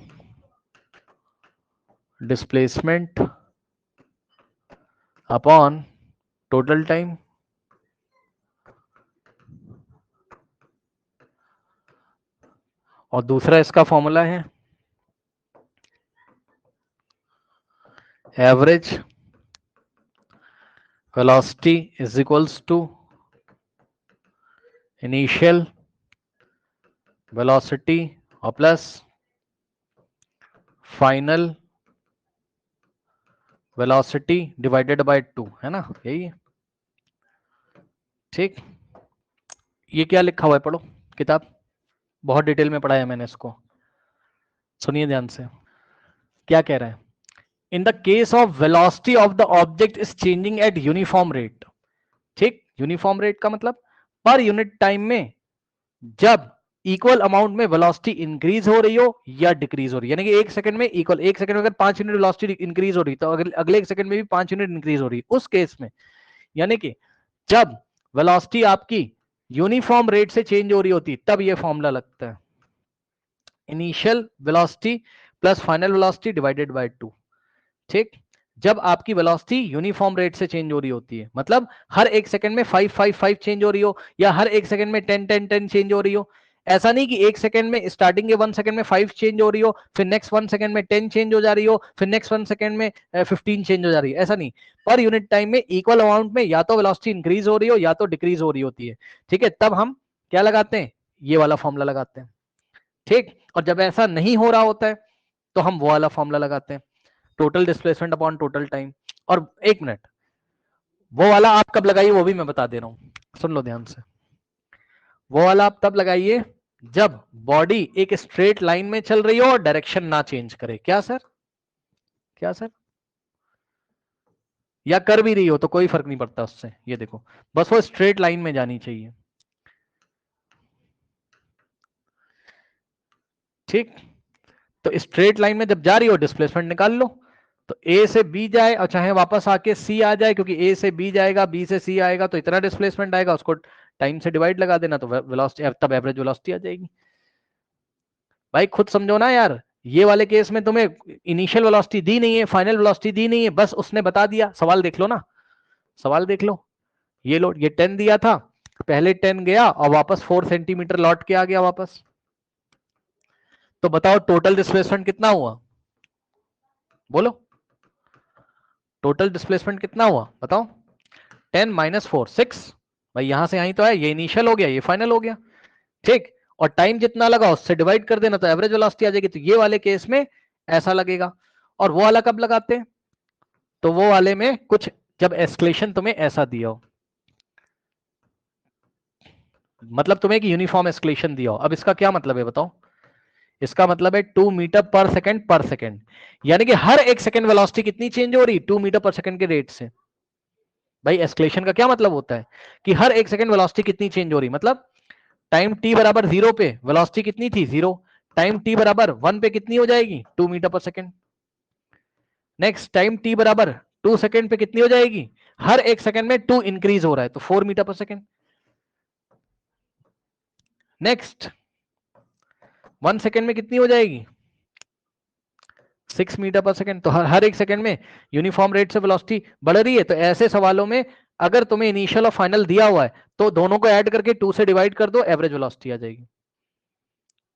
Speaker 1: displacement upon total time और दूसरा इसका फॉर्मूला है average velocity is equals to initial velocity और plus final velocity divided by 2, है ना, यही है। ठीक, ये क्या लिखा हुआ है, पढ़ो किताब, बहुत डिटेल में पढ़ा है मैंने इसको, सुनिए ध्यान से। क्या कह रहा है, in the case of velocity of the object is changing eight uniform rate. ठीक, यूनिफॉर्म रेट का मतलब पर यूनिट टाइम में जब इक्वल अमाउंट में वेलोसिटी इंक्रीज हो रही हो या डिक्रीज हो रही है, यानी कि एक सेकंड में इक्वल, एक सेकंड में अगर 5 यूनिट वेलोसिटी इंक्रीज हो रही तो अगले एक सेकंड में भी 5 यूनिट इंक्रीज हो रही है, उस केस में, यानी कि जब वेलोसिटी आपकी यूनिफॉर्म रेट से चेंज हो रही होती तब ये फॉर्मूला लगता है, initial velocity plus final velocity divided by 2। ठीक, जब आपकी वेलोसिटी यूनिफॉर्म रेट से चेंज हो रही होती है, मतलब हर एक सेकंड में 5 5 5 चेंज हो रही हो या हर एक सेकंड में 10 10 10 चेंज हो रही हो, ऐसा नहीं कि एक सेकंड में स्टार्टिंग के 1 सेकंड में 5 चेंज हो रही हो, फिर नेक्स्ट 1 सेकंड में 10 चेंज हो जा रही हो, फिर नेक्स्ट 1 सेकंड में 15 चेंज हो जा रही है, ऐसा नहीं। पर यूनिट टाइम में इक्वल अमाउंट में या तो वेलोसिटी इंक्रीज हो रही हो या तो डिक्रीज हो रही होती है। ठीक है, तब हम क्या लगाते हैं, ये वाला फॉर्मूला लगाते हैं। ठीक, और जब ऐसा नहीं हो रहा होता है तो हम वो वाला फॉर्मूला लगाते हैं, total displacement upon total time. और एक मिनट, वो वाला आप कब लगाइए वो भी मैं बता दे रहा हूं, सुन लो ध्यान से। वो वाला आप तब लगाइए जब बॉडी एक स्ट्रेट लाइन में चल रही हो और डायरेक्शन ना चेंज करे। क्या सर, क्या सर, या कर भी रही हो तो कोई फर्क नहीं पड़ता उससे, ये देखो बस वो स्ट्रेट लाइन में जानी चाहिए। ठीक, तो स्ट्रेट लाइन में जब जा रही हो डिस्प्लेसमेंट निकाल लो, तो ए से बी जाए और चाहे वापस आके सी आ जाए, क्योंकि ए से बी जाएगा, बी से सी आएगा, तो इतना डिस्प्लेसमेंट आएगा, उसको टाइम से डिवाइड लगा देना तो वेलोसिटी, तब एवरेज वेलोसिटी आ जाएगी। भाई खुद समझो ना यार, ये वाले केस में तुम्हें इनिशियल वेलोसिटी दी नहीं है, फाइनल वेलोसिटी दी नहीं है, बस उसने बता दिया। सवाल देख लो ना, सवाल देख लो, ये लो, ये 10 दिया था, पहले 10 गया और वापस 4 सेंटीमीटर लौट के आ गया वापस, तो बताओ टोटल डिस्प्लेसमेंट कितना हुआ, बोलो टोटल डिस्प्लेसमेंट कितना हुआ बताओ। 10 माइनस 4 6, भाई यहां से यहीं तो है, ये इनिशियल हो गया, ये फाइनल हो गया। ठीक, और टाइम जितना लगा उससे डिवाइड कर देना तो एवरेज वेलोसिटी आ जाएगी। तो ये वाले केस में ऐसा लगेगा। और वो वाला कब लगाते हैं, तो वो वाले में कुछ जब एस्केलेशन तुम्हें ऐसा दिया हो, मतलब तुम्हें एक यूनिफॉर्म एस्केलेशन दिया हो। अब इसका क्या मतलब है बताओ, इसका मतलब है 2 मीटर पर सेकंड, यानी कि हर एक सेकंड वेलोसिटी कितनी चेंज हो रही, 2 मीटर पर सेकंड के रेट से। भाई एस्केलेशन का क्या मतलब होता है कि हर एक सेकंड वेलोसिटी कितनी चेंज हो रही, मतलब टाइम t बराबर 0 पे वेलोसिटी कितनी थी 0, टाइम t बराबर 1 पे कितनी हो जाएगी 2 मीटर पर सेकंड। नेक्स्ट टाइम t बराबर 2 सेकंड पे कितनी हो जाएगी, हर एक सेकंड में 2 इंक्रीज हो रहा है तो 4 मीटर पर सेकंड। नेक्स्ट 1 सेकंड में कितनी हो जाएगी 6 मीटर पर सेकंड। तो हर एक सेकंड में यूनिफॉर्म रेट से वेलोसिटी बढ़ रही है। तो ऐसे सवालों में अगर तुम्हें इनिशियल और फाइनल दिया हुआ है तो दोनों को ऐड करके 2 से डिवाइड कर दो, एवरेज वेलोसिटी आ जाएगी।